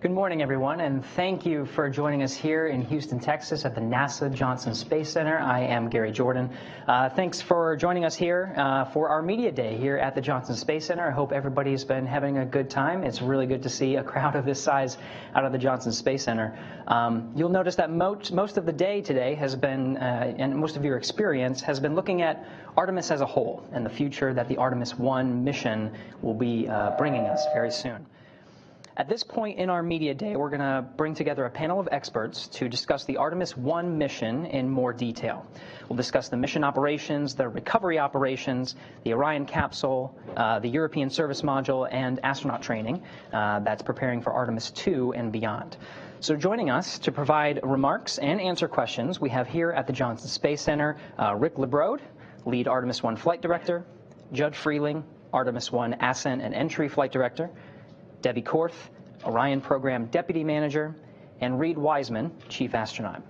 Good morning, everyone, and thank you for joining us here in Houston, Texas at the NASA Johnson Space Center. I am Gary Jordan. Thanks for joining us here for our Media Day here at the Johnson Space Center. I hope everybody's been having a good time. It's really good to see a crowd of this size out of the Johnson Space Center. You'll notice that most of the day today has been, and most of your experience has been looking at Artemis as a whole and the future that the Artemis I mission will be bringing us very soon. At this point in our Media Day, we're going to bring together a panel of experts to discuss the Artemis I mission in more detail. We'll discuss the mission operations, the recovery operations, the Orion capsule, the European Service Module, and astronaut training that's preparing for Artemis II and beyond. So joining us to provide remarks and answer questions, we have here at the Johnson Space Center, Rick LaBrode, lead Artemis I flight director, Judd Frieling, Artemis I ascent and entry flight director, Debbie Korth, Orion Program Deputy Manager, and Reid Wiseman, Chief Astronaut.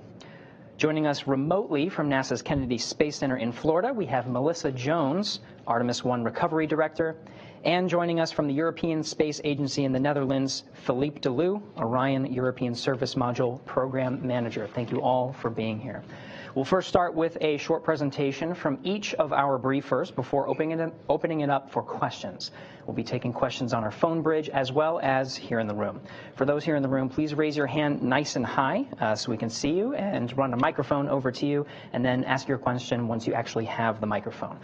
Joining us remotely from NASA's Kennedy Space Center in Florida, we have Melissa Jones, Artemis I Recovery Director, and joining us from the European Space Agency in the Netherlands, Philippe Deloo, Orion European Service Module Program Manager. Thank you all for being here. We'll first start with a short presentation from each of our briefers before opening it up for questions. We'll be taking questions on our phone bridge as well as here in the room. For those here in the room, please raise your hand nice and high so we can see you and run a microphone over to you, and then ask your question once you actually have the microphone.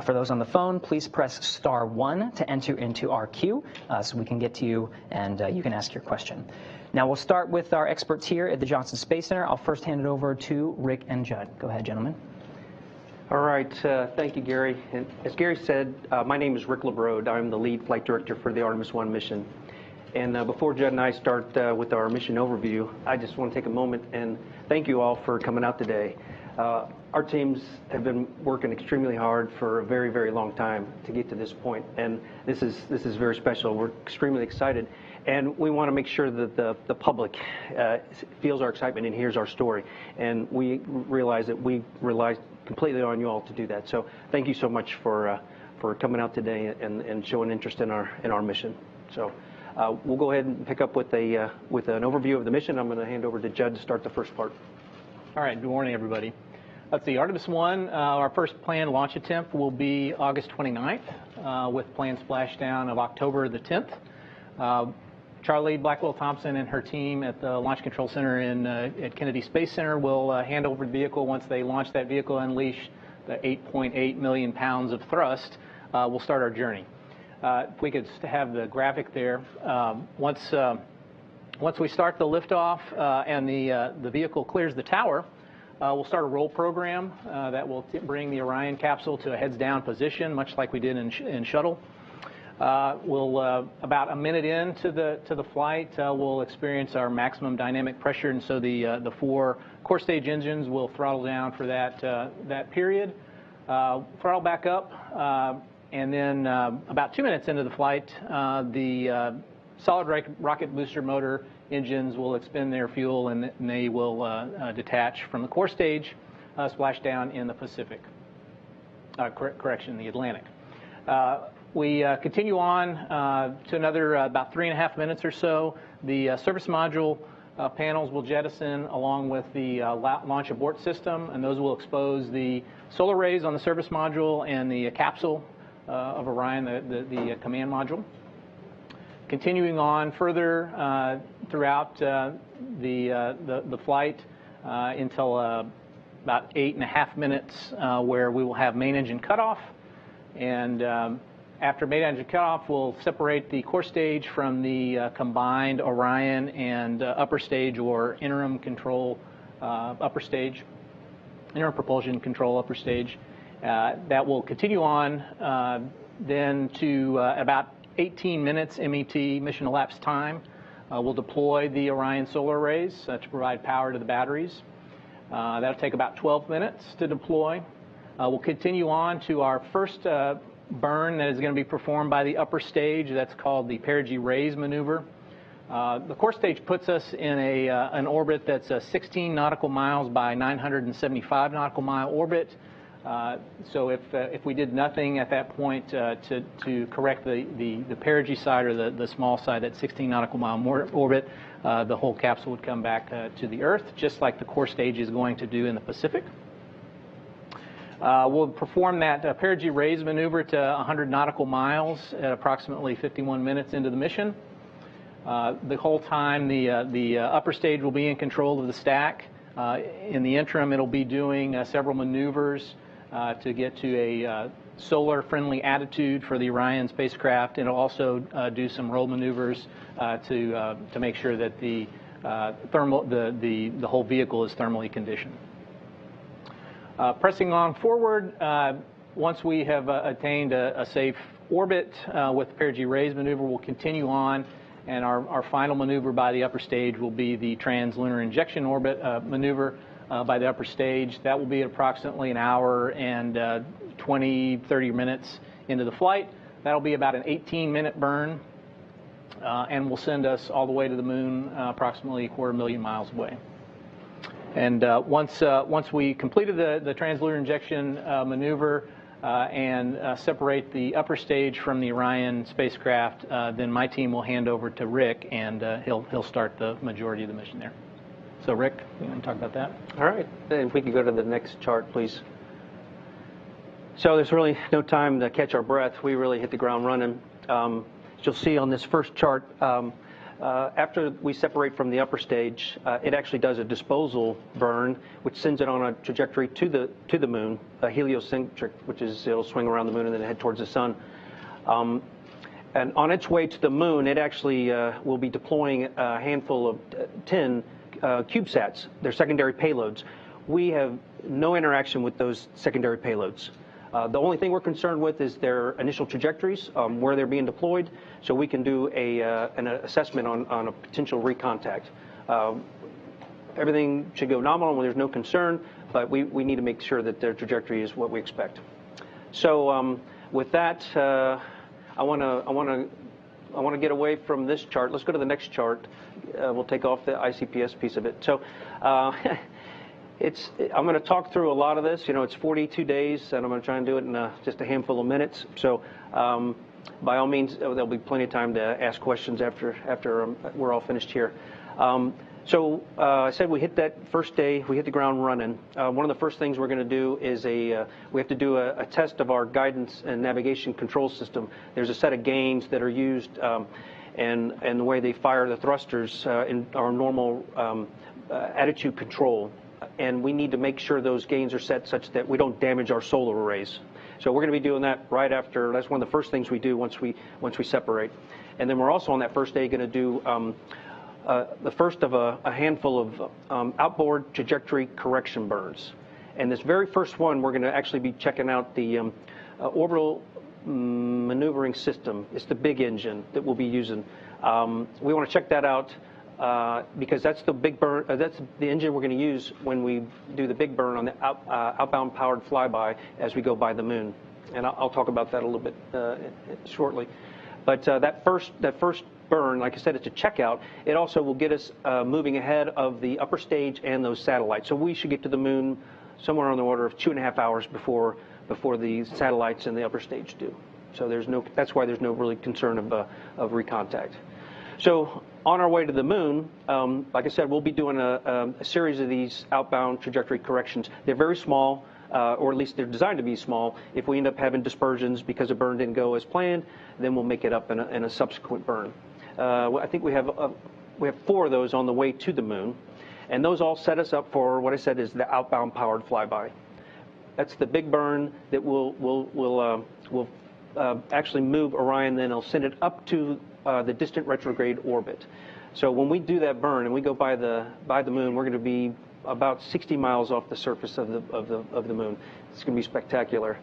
For those on the phone, please press *1 to enter into our queue so we can get to you and you can ask your question. Now we'll start with our experts here at the Johnson Space Center. I'll first hand it over to Rick and Judd. Go ahead, gentlemen. All right, thank you, Gary. And as Gary said, my name is Rick LaBrode. I'm the lead flight director for the Artemis I mission. And before Judd and I start with our mission overview, I just want to take a moment and thank you all for coming out today. Our teams have been working extremely hard for a very, very long time to get to this point, and this is very special. We're extremely excited, and we want to make sure that the public feels our excitement and hears our story. And we realize that we rely completely on you all to do that. So thank you so much for coming out today and showing interest in our mission. So we'll go ahead and pick up with an overview of the mission. I'm going to hand over to Judd to start the first part. All right, good morning, everybody. Let's see, Artemis I, our first planned launch attempt will be August 29th with planned splashdown of October the 10th. Charlie Blackwell-Thompson and her team at the Launch Control Center at Kennedy Space Center will hand over the vehicle. Once they launch that vehicle and unleash the 8.8 million pounds of thrust, we'll start our journey. If we could have the graphic there. Once we start the liftoff and the vehicle clears the tower, we'll start a roll program that will bring the Orion capsule to a heads-down position, much like we did in shuttle. About a minute into the flight, we'll experience our maximum dynamic pressure, and so the 4 core stage engines will throttle down for that period. Throttle back up, and then about 2 minutes into the flight, the solid rocket booster motor engines will expend their fuel, and they will detach from the core stage, splash down in the Pacific. The Atlantic. We continue on to another about 3.5 minutes or so. The service module panels will jettison along with the launch abort system, and those will expose the solar rays on the service module and the capsule of Orion, the command module. Continuing on further throughout the flight until about 8.5 minutes, where we will have main engine cutoff, and after main engine cutoff, we'll separate the core stage from the combined Orion and upper stage or interim control upper stage, interim propulsion control upper stage. That will continue on then to about 18 minutes MET, mission elapsed time. We'll deploy the Orion solar arrays to provide power to the batteries. That'll take about 12 minutes to deploy. We'll continue on to our first burn that is going to be performed by the upper stage. That's called the perigee raise maneuver. The core stage puts us in an orbit that's 16 nautical miles by 975 nautical mile orbit. So if we did nothing at that point to correct the perigee side or the small side, that 16 nautical mile orbit, the whole capsule would come back to the Earth, just like the core stage is going to do in the Pacific. We'll perform that perigee raise maneuver to 100 nautical miles at approximately 51 minutes into the mission. The whole time, the upper stage will be in control of the stack. In the interim, it'll be doing several maneuvers to get to a solar-friendly attitude for the Orion spacecraft. It'll also do some roll maneuvers to make sure that the whole vehicle is thermally conditioned. Pressing on forward, once we have attained a safe orbit with the perigee raise maneuver, we'll continue on, and our final maneuver by the upper stage will be the trans-lunar injection orbit maneuver by the upper stage. That will be approximately an hour and 20-30 minutes into the flight. That'll be about an 18-minute burn, and will send us all the way to the moon, approximately 250,000 miles away. And once we completed the translunar injection maneuver and separate the upper stage from the Orion spacecraft, then my team will hand over to Rick, and he'll start the majority of the mission there. So Rick, you want to talk about that? All right. If we could go to the next chart, please. So there's really no time to catch our breath. We really hit the ground running. As you'll see on this first chart, after we separate from the upper stage, it actually does a disposal burn, which sends it on a trajectory to the moon, a heliocentric, which is it'll swing around the moon and then head towards the sun. And on its way to the moon, it actually will be deploying a handful of 10 CubeSats, their secondary payloads. We have no interaction with those secondary payloads. The only thing we're concerned with is their initial trajectories, where they're being deployed, so we can do an assessment on a potential recontact. Everything should go nominal when there's no concern, but we need to make sure that their trajectory is what we expect. So with that, I want to get away from this chart. Let's go to the next chart. We'll take off the ICPS piece of it. So. I'm going to talk through a lot of this. You know, it's 42 days, and I'm going to try and do it in just a handful of minutes. So, by all means, there'll be plenty of time to ask questions after we're all finished here. I said we hit that first day. We hit the ground running. One of the first things we're going to do is we have to do a test of our guidance and navigation control system. There's a set of gains that are used, and the way they fire the thrusters in our normal attitude control. And we need to make sure those gains are set such that we don't damage our solar arrays. So we're going to be doing that right after. That's one of the first things we do once we separate. And then we're also on that first day going to do the first of a handful of outboard trajectory correction burns. And this very first one, we're going to actually be checking out the orbital maneuvering system. It's the big engine that we'll be using. We want to check that out. Because that's the big burn. That's the engine we're going to use when we do the big burn on the outbound powered flyby as we go by the moon, and I'll talk about that a little bit shortly. But that first burn, like I said, it's a checkout. It also will get us moving ahead of the upper stage and those satellites. So we should get to the moon somewhere on the order of 2.5 hours before the satellites and the upper stage do. So that's why there's no really concern of recontact. So on our way to the moon, like I said, we'll be doing a series of these outbound trajectory corrections. They're very small, or at least they're designed to be small. If we end up having dispersions because a burn didn't go as planned, then we'll make it up in a subsequent burn. I think we have 4 of those on the way to the moon, and those all set us up for what I said is the outbound powered flyby. That's the big burn that will actually move Orion, then it'll send it up to the distant retrograde orbit. So when we do that burn and we go by the moon, we're going to be about 60 miles off the surface of the moon. It's going to be spectacular.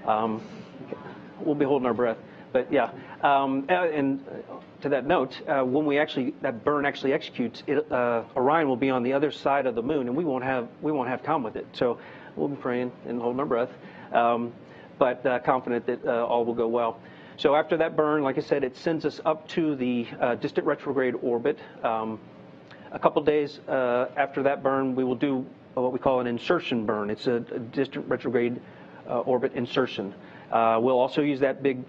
We'll be holding our breath, but yeah. And to that note, when that burn actually executes, Orion will be on the other side of the moon, and we won't have time with it. So we'll be praying and holding our breath, but confident that all will go well. So after that burn, like I said, it sends us up to the distant retrograde orbit. A couple days after that burn, we will do what we call an insertion burn. It's a distant retrograde orbit insertion. We'll also use that big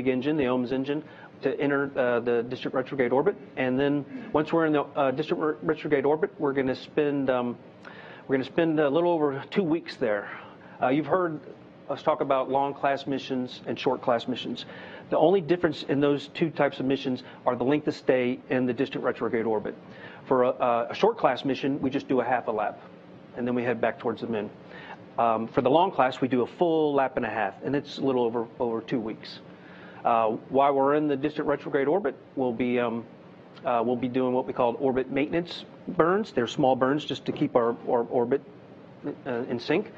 engine, the OMS engine, to enter the distant retrograde orbit. And then once we're in the distant retrograde orbit, we're going to spend a little over 2 weeks there. You've heard us talk about long class missions and short class missions. The only difference in those two types of missions are the length of stay in the distant retrograde orbit. For a short class mission, we just do a half a lap, and then we head back towards the moon. For the long class, we do a full lap and a half, and it's a little over 2 weeks. While we're in the distant retrograde orbit, we'll be doing what we call orbit maintenance burns. They're small burns just to keep our orbit in sync.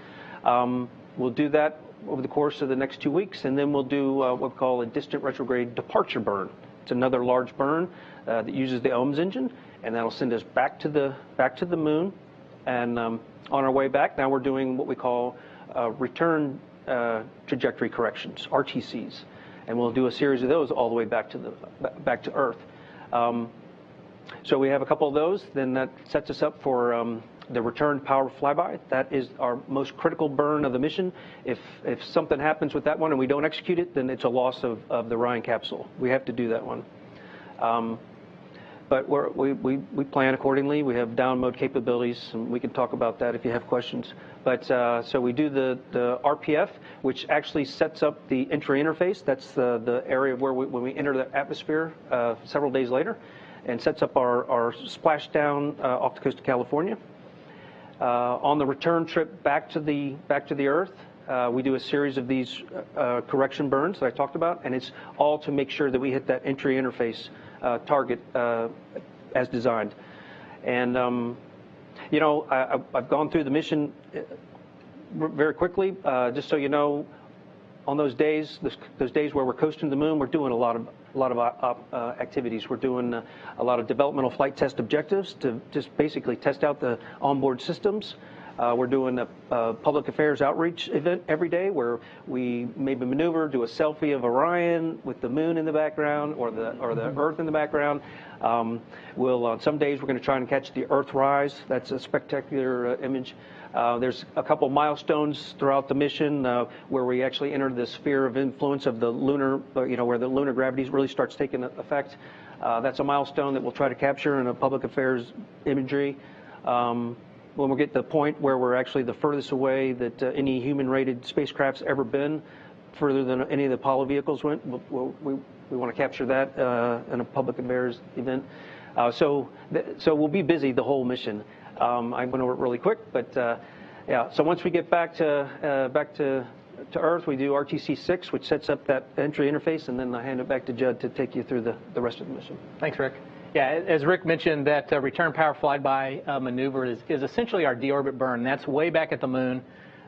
We'll do that over the course of the next 2 weeks, and then we'll do what we call a distant retrograde departure burn. It's another large burn that uses the OMS engine, and that'll send us back to the moon. And on our way back, now we're doing what we call return trajectory corrections, RTCs, and we'll do a series of those all the way back to Earth. So we have a couple of those. Then that sets us up for the return power flyby. That is our most critical burn of the mission. If something happens with that one and we don't execute it, then it's a loss of the Orion capsule. We have to do that one. But we plan accordingly. We have down mode capabilities, and we can talk about that if you have questions. But so we do the RPF, which actually sets up the entry interface. That's the area where when we enter the atmosphere several days later, and sets up our splashdown off the coast of California. On the return trip back to the Earth, we do a series of these correction burns that I talked about, and it's all to make sure that we hit that entry interface target as designed. And you know, I've gone through the mission very quickly, just so you know. On those days where we're coasting the moon, we're doing a lot of activities. We're doing a lot of developmental flight test objectives to just basically test out the onboard systems. We're doing a public affairs outreach event every day where we maybe maneuver, do a selfie of Orion with the moon in the background or the Earth in the background. Some days we're going to try and catch the Earthrise. That's a spectacular image. There's a couple milestones throughout the mission where we actually enter the sphere of influence of the lunar, where the lunar gravity really starts taking effect. That's a milestone that we'll try to capture in a public affairs imagery. When we get to the point where we're actually the furthest away that any human-rated spacecraft's ever been, further than any of the Apollo vehicles went, we want to capture that in a public affairs event. So we'll be busy the whole mission. I went over it really quick, but yeah. So once we get back to Earth, we do RTC 6, which sets up that entry interface, and then I hand it back to Judd to take you through the rest of the mission. Thanks, Rick. Yeah, as Rick mentioned, that return power flyby maneuver is essentially our deorbit burn. That's way back at the moon.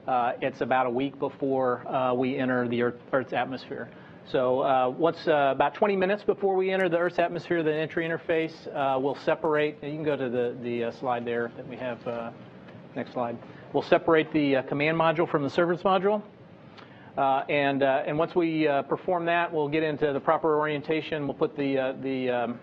It's about a week before we enter the Earth's atmosphere. So about 20 minutes before we enter the Earth's atmosphere, the entry interface, we'll separate. You can go to the slide there that we have. Next slide. We'll separate the command module from the service module. And once we perform that, we'll get into the proper orientation. We'll put the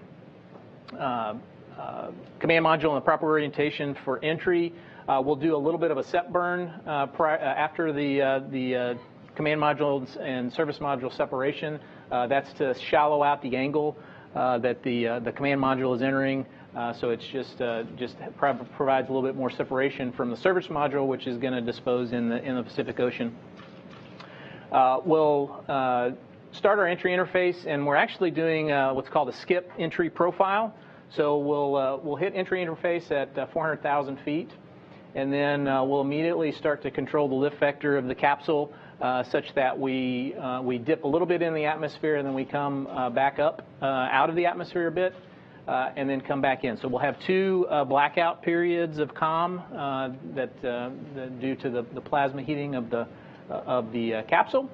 command module in the proper orientation for entry. We'll do a little bit of a set burn after the command module and service module separation. That's to shallow out the angle that the command module is entering. So it's just provides a little bit more separation from the service module, which is going to dispose in the Pacific Ocean. We'll start our entry interface, and we're actually doing what's called a skip entry profile. So we'll hit entry interface at 400,000 feet, and then we'll immediately start to control the lift vector of the capsule such that we dip a little bit in the atmosphere, and then we come back up out of the atmosphere a bit, and then come back in. So we'll have two blackout periods of COM due to the plasma heating of the capsule.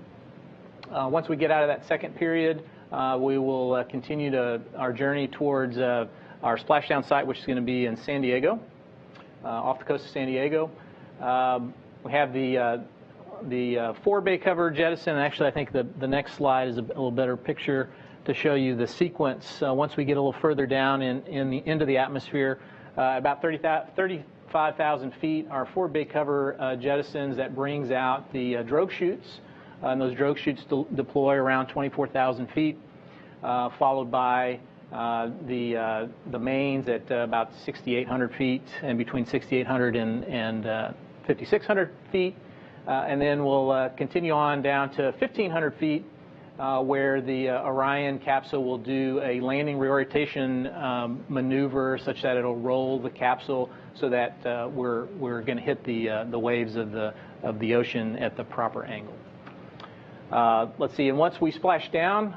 Once we get out of that second period, we will continue our journey towards our splashdown site, which is going to be in San Diego, off the coast of San Diego. We have the four-bay cover jettison. Actually, I think the next slide is a little better picture to show you the sequence. Once we get a little further down into the atmosphere, About 35,000 feet are 4 big cover jettisons that brings out the drogue chutes. And those drogue chutes deploy around 24,000 feet, followed by the mains at about 6,800 feet and between 6,800 and 5,600 feet. And then we'll continue on down to 1,500 feet where the Orion capsule will do a landing reorientation maneuver such that it'll roll the capsule so that we're going to hit the waves of the ocean at the proper angle. Let's see, and once we splash down,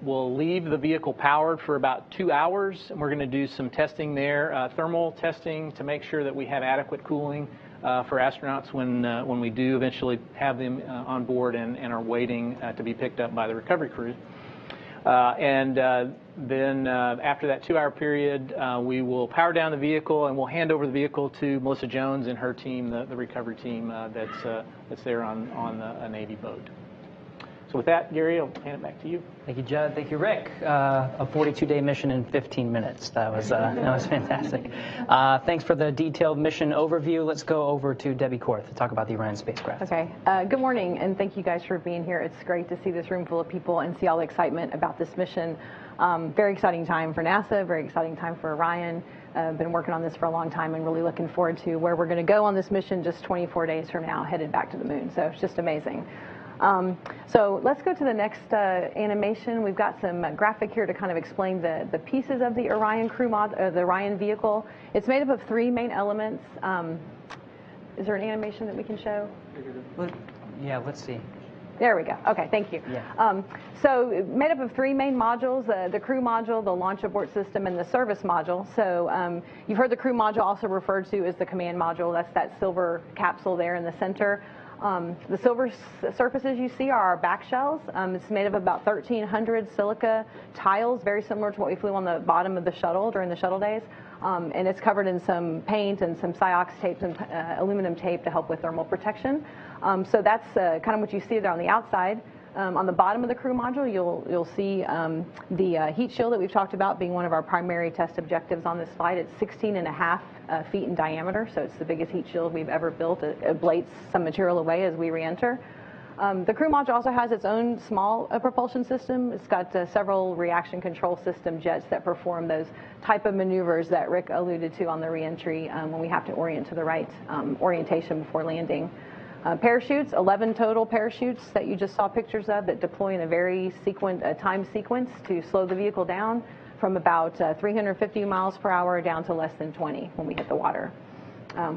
we'll leave the vehicle powered for about 2 hours, and we're going to do some testing there, thermal testing to make sure that we have adequate cooling for astronauts when we do eventually have them on board and are waiting to be picked up by the recovery crew. Then after that 2-hour period, we will power down the vehicle and we'll hand over the vehicle to Melissa Jones and her team, the recovery team that's there on a Navy boat. So with that, Gary, I'll hand it back to you. Thank you, Judd. Thank you, Rick. A 42-day mission in 15 minutes. That was fantastic. Thanks for the detailed mission overview. Let's go over to Debbie Korth to talk about the Orion spacecraft. Okay. Good morning, and thank you guys for being here. It's great to see this room full of people and see all the excitement about this mission. Very exciting time for NASA, very exciting time for Orion. Been working on this for a long time and really looking forward to where we're going to go on this mission just 24 days from now, headed back to the moon. So it's just amazing. So let's go to the next animation. We've got some graphic here to kind of explain the pieces of the Orion the Orion vehicle. It's made up of 3 main elements. Is there an animation that we can show? Yeah, let's see. There we go. Okay, thank you. Yeah. So made up of 3 main modules, the crew module, the launch abort system, and the service module. So you've heard the crew module also referred to as the command module. That's that silver capsule there in the center. The silver surfaces you see are our back shells. It's made of about 1,300 silica tiles, very similar to what we flew on the bottom of the shuttle during the shuttle days. And it's covered in some paint and some Ciox tape and aluminum tape to help with thermal protection. So that's kind of what you see there on the outside. On the bottom of the crew module, you'll see the heat shield that we've talked about being one of our primary test objectives on this flight. It's 16.5 feet in diameter, so it's the biggest heat shield we've ever built. It ablates some material away as we re-enter. The crew module also has its own small propulsion system. It's got several reaction control system jets that perform those type of maneuvers that Rick alluded to on the re-entry when we have to orient to the right orientation before landing. Parachutes, 11 total parachutes that you just saw pictures of that deploy in a very time sequence to slow the vehicle down from about 350 miles per hour down to less than 20 when we hit the water,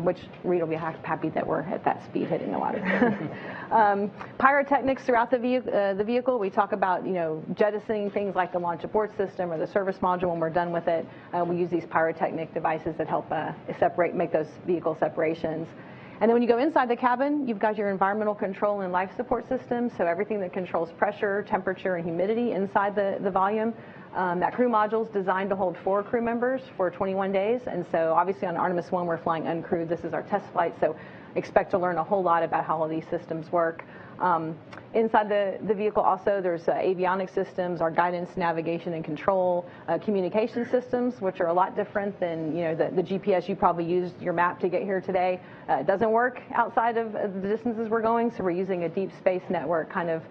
which Reid will be happy that we're at that speed hitting the water. Pyrotechnics throughout the vehicle. We talk about, jettisoning things like the launch abort system or the service module when we're done with it. We use these pyrotechnic devices that help make those vehicle separations. And then when you go inside the cabin, you've got your environmental control and life support systems, so everything that controls pressure, temperature, and humidity inside the volume. That crew module is designed to hold 4 crew members for 21 days, and so obviously on Artemis I we're flying uncrewed. This is our test flight, so expect to learn a whole lot about how all these systems work. Inside the vehicle also there's avionics systems, our guidance, navigation, and control, communication systems, which are a lot different than the GPS you probably used your map to get here today. It doesn't work outside of the distances we're going, so we're using a deep space network kind of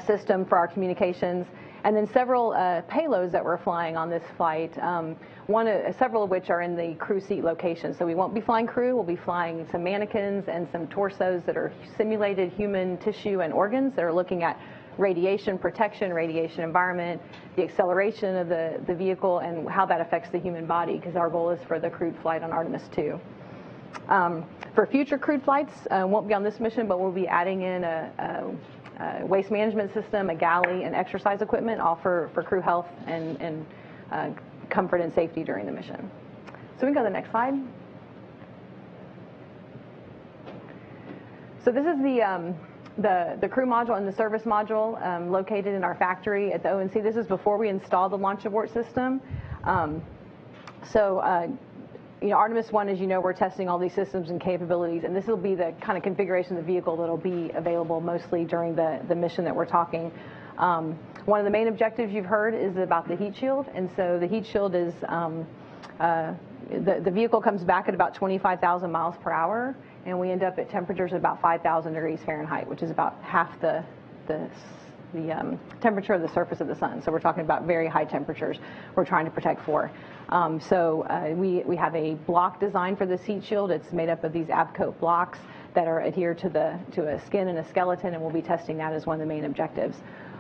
system for our communications. And then several payloads that we're flying on this flight, several of which are in the crew seat location. So we won't be flying crew, we'll be flying some mannequins and some torsos that are simulated human tissue and organs that are looking at radiation protection, radiation environment, the acceleration of the vehicle, and how that affects the human body, because our goal is for the crewed flight on Artemis II. For future crewed flights, won't be on this mission, but we'll be adding in a waste management system, a galley, and exercise equipment, all for crew health and comfort and safety during the mission. So we can go to the next slide. So this is the crew module and the service module located in our factory at the ONC. This is before we install the launch abort system. Artemis I, as you know, we're testing all these systems and capabilities, and this will be the kind of configuration of the vehicle that will be available mostly during the mission that we're talking. One of the main objectives you've heard is about the heat shield, and so the heat shield is the vehicle comes back at about 25,000 miles per hour, and we end up at temperatures of about 5,000 degrees Fahrenheit, which is about half the temperature of the surface of the sun. So we're talking about very high temperatures we're trying to protect for. We have a block design for this heat shield. It's made up of these Abcoat blocks that are adhered to a skin and a skeleton, and we'll be testing that as one of the main objectives.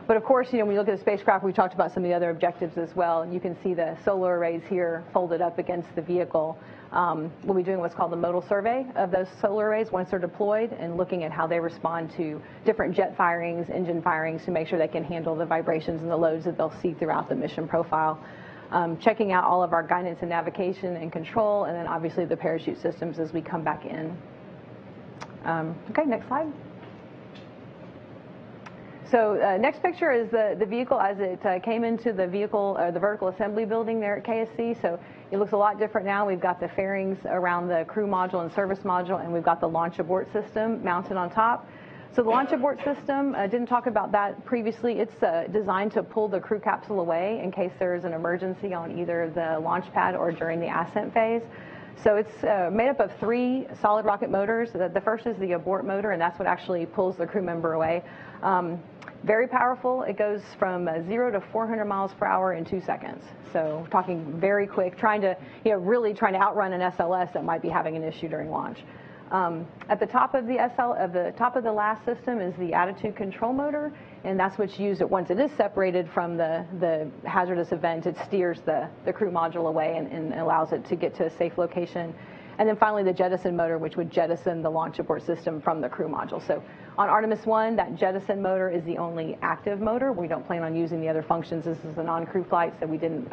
But of course, when you look at the spacecraft, we talked about some of the other objectives as well. You can see the solar arrays here folded up against the vehicle. We'll be doing what's called the modal survey of those solar arrays once they're deployed, and looking at how they respond to different jet firings, engine firings, to make sure they can handle the vibrations and the loads that they'll see throughout the mission profile. Checking out all of our guidance and navigation and control, and then obviously the parachute systems as we come back in. Okay, next slide. So next picture is the vehicle as it came into the vehicle, the vertical assembly building there at KSC. So it looks a lot different now. We've got the fairings around the crew module and service module, and we've got the launch abort system mounted on top. So the launch abort system, didn't talk about that previously. It's designed to pull the crew capsule away in case there is an emergency on either the launch pad or during the ascent phase. So it's made up of 3 solid rocket motors. The first is the abort motor, and that's what actually pulls the crew member away. Very powerful. It goes from 0 to 400 miles per hour in 2 seconds. So talking very quick, really trying to outrun an SLS that might be having an issue during launch. At the top of the last system is the attitude control motor, and that's what's used once it is separated from the hazardous event. It steers the crew module away and allows it to get to a safe location. And then finally the jettison motor, which would jettison the launch abort system from the crew module. So on Artemis I, that jettison motor is the only active motor. We don't plan on using the other functions. This is a non-crew flight, so we didn't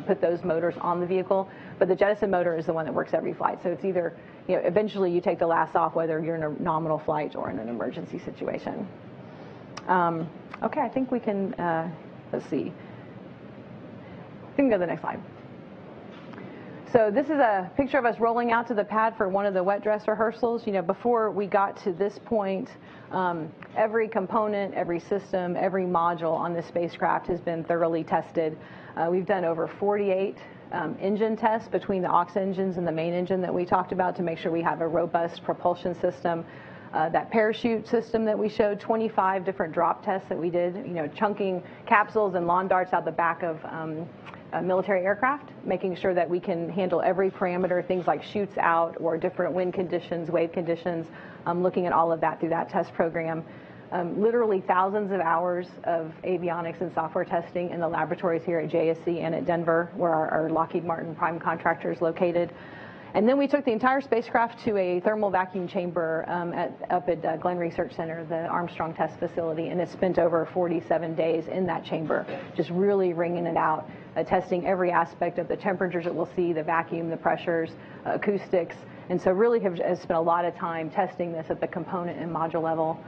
put those motors on the vehicle. But the jettison motor is the one that works every flight. So it's either, eventually you take the last off, whether you're in a nominal flight or in an emergency situation. Okay, I think we can, let's see. We can go to the next slide. So this is a picture of us rolling out to the pad for one of the wet dress rehearsals. Before we got to this point, every component, every system, every module on this spacecraft has been thoroughly tested. We've done over 48 engine tests between the aux engines and the main engine that we talked about to make sure we have a robust propulsion system. That parachute system that we showed, 25 different drop tests that we did, chunking capsules and lawn darts out the back of military aircraft, making sure that we can handle every parameter, things like chutes out or different wind conditions, wave conditions, looking at all of that through that test program. Literally thousands of hours of avionics and software testing in the laboratories here at JSC and at Denver, where our Lockheed Martin prime contractor is located. And then we took the entire spacecraft to a thermal vacuum chamber up at Glenn Research Center, the Armstrong Test Facility, and it spent over 47 days in that chamber, just really wringing it out, testing every aspect of the temperatures that we'll see, the vacuum, the pressures, acoustics, and so really have spent a lot of time testing this at the component and module level.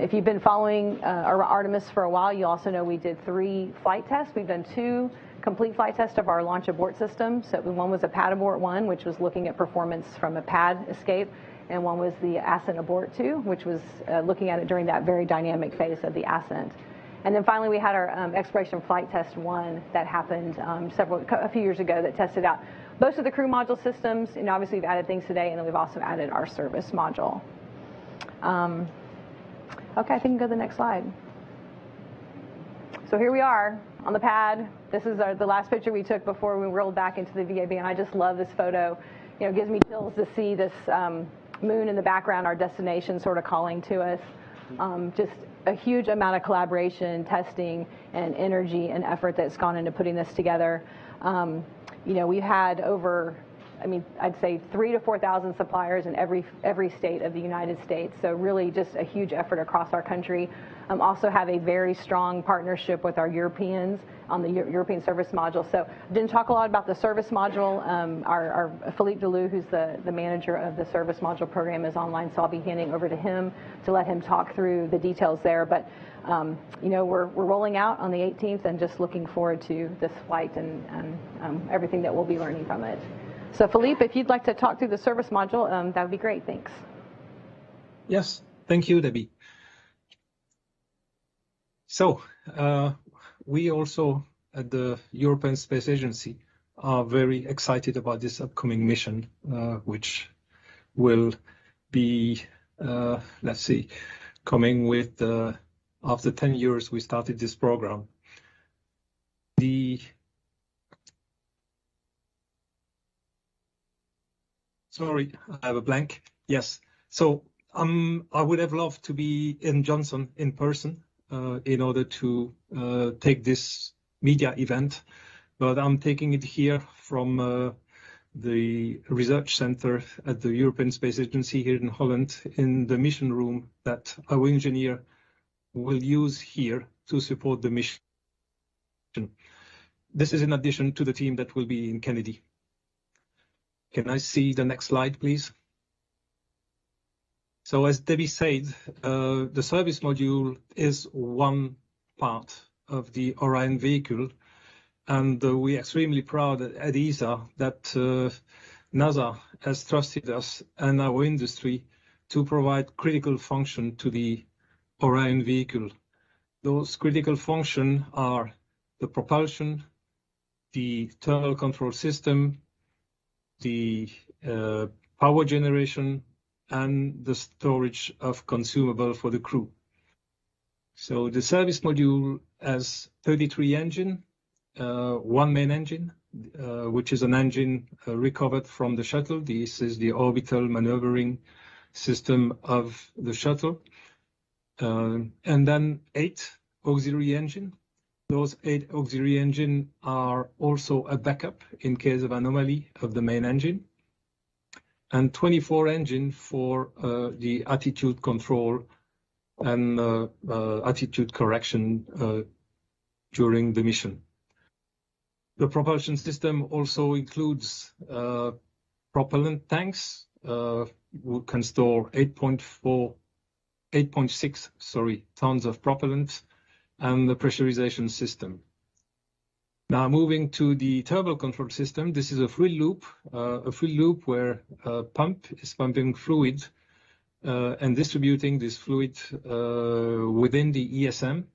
If you've been following Artemis for a while, you also know we did 3 flight tests. We've done 2 complete flight tests of our launch abort system. So one was a pad abort 1, which was looking at performance from a pad escape, and one was the ascent abort 2, which was looking at it during that very dynamic phase of the ascent. And then finally we had our exploration flight test 1 that happened a few years ago that tested out most of the crew module systems, and obviously we've added things today, and then we've also added our service module. Okay, I think we can go to the next slide. So here we are on the pad. This is the last picture we took before we rolled back into the VAB, and I just love this photo. It gives me chills to see this moon in the background, our destination sort of calling to us. Just a huge amount of collaboration, testing, and energy and effort that's gone into putting this together. We've had over, I'd say 3,000 to 4,000 suppliers in every state of the United States. So really just a huge effort across our country. Also have a very strong partnership with our Europeans on the European Service Module. So didn't talk a lot about the service module. Our Philippe Deloo, who's the manager of the service module program, is online, so I'll be handing over to him to let him talk through the details there. But we're rolling out on the 18th and just looking forward to this flight and everything that we'll be learning from it. So Philippe, if you'd like to talk through the service module, that would be great. Thanks. Yes, thank you, Debbie. So we also at the European Space Agency are very excited about this upcoming mission, which will be, let's see, coming with, after 10 years we started this program. Sorry, I have a blank. Yes. So I would have loved to be in Johnson in person in order to take this media event, but I'm taking it here from the research center at the European Space Agency here in Holland in the mission room that our engineer will use here to support the mission. This is in addition to the team that will be in Kennedy. Can I see the next slide, please? So as Debbie said, the service module is one part of the Orion vehicle, and we're extremely proud at ESA that NASA has trusted us and our industry to provide critical function to the Orion vehicle. Those critical functions are the propulsion, the thermal control system, the power generation, and the storage of consumable for the crew. So the service module has 33 engines, one main engine, which is an engine recovered from the shuttle. This is the orbital maneuvering system of the shuttle. And then 8 auxiliary engines. Those 8 auxiliary engines are also a backup in case of anomaly of the main engine. And 24 engines for the attitude control and attitude correction during the mission. The propulsion system also includes propellant tanks, who can store 8.6 tons of propellant, and the pressurization system. Now moving to the thermal control system, this is a fluid loop where a pump is pumping fluid and distributing this fluid within the ESM.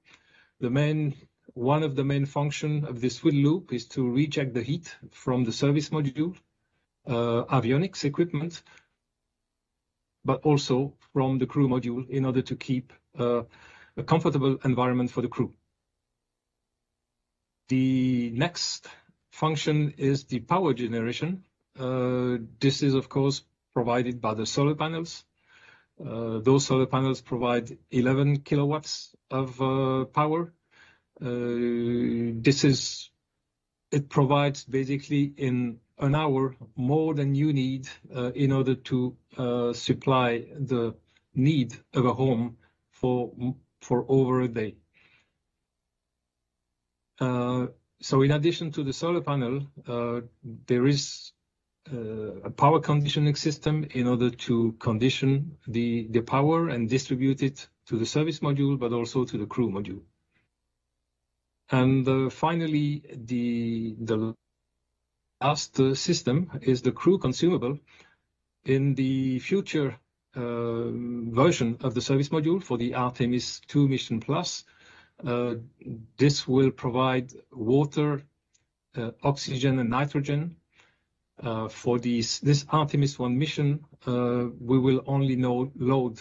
One of the main functions of this fluid loop is to reject the heat from the service module, avionics equipment, but also from the crew module in order to keep a comfortable environment for the crew. The next function is the power generation. This is, of course, provided by the solar panels. Those solar panels provide 11 kilowatts of power. It provides basically in an hour more than you need in order to supply the need of a home for over a day. So in addition to the solar panel, there is a power conditioning system in order to condition the power and distribute it to the service module, but also to the crew module. And finally, the last system is the crew consumable. In the future version of the service module for the Artemis II mission plus, this will provide water, oxygen, and nitrogen. For this Artemis I mission, we will only load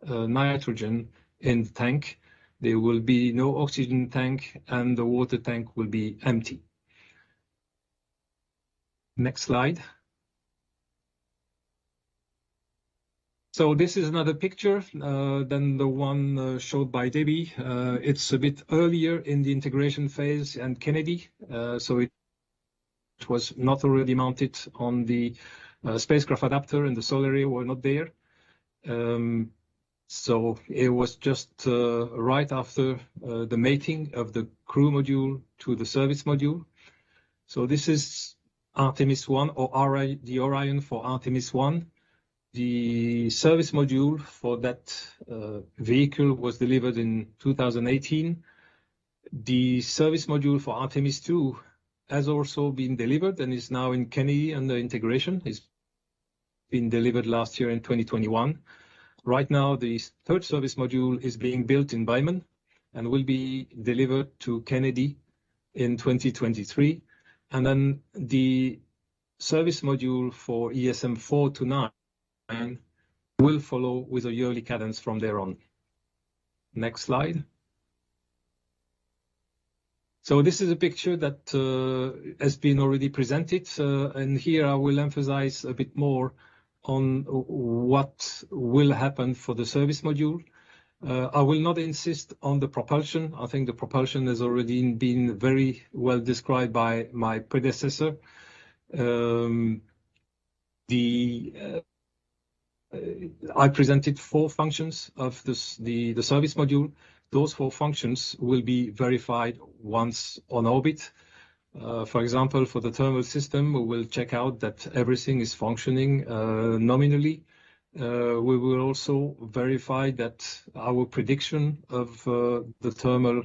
nitrogen in the tank. There will be no oxygen tank, and the water tank will be empty. Next slide. So this is another picture than the one showed by Debbie. It's a bit earlier in the integration phase and Kennedy, so it was not already mounted on the spacecraft adapter, and the solar array were not there. So it was just right after the mating of the crew module to the service module. So this is Artemis I, or the Orion for Artemis I. The service module for that vehicle was delivered in 2018. The service module for Artemis II has also been delivered and is now in Kennedy under integration. It's been delivered last year in 2021. Right now, the third service module is being built in Bijmen, and will be delivered to Kennedy in 2023. And then the service module for ESM 4 to 9 will follow with a yearly cadence from there on. Next slide. So this is a picture that has been already presented, and here I will emphasize a bit more on what will happen for the service module. I will not insist on the propulsion. I think the propulsion has already been very well described by my predecessor. I presented 4 functions of the service module. Those 4 functions will be verified once on orbit. For example, for the thermal system, we will check out that everything is functioning nominally. We will also verify that our prediction of the thermal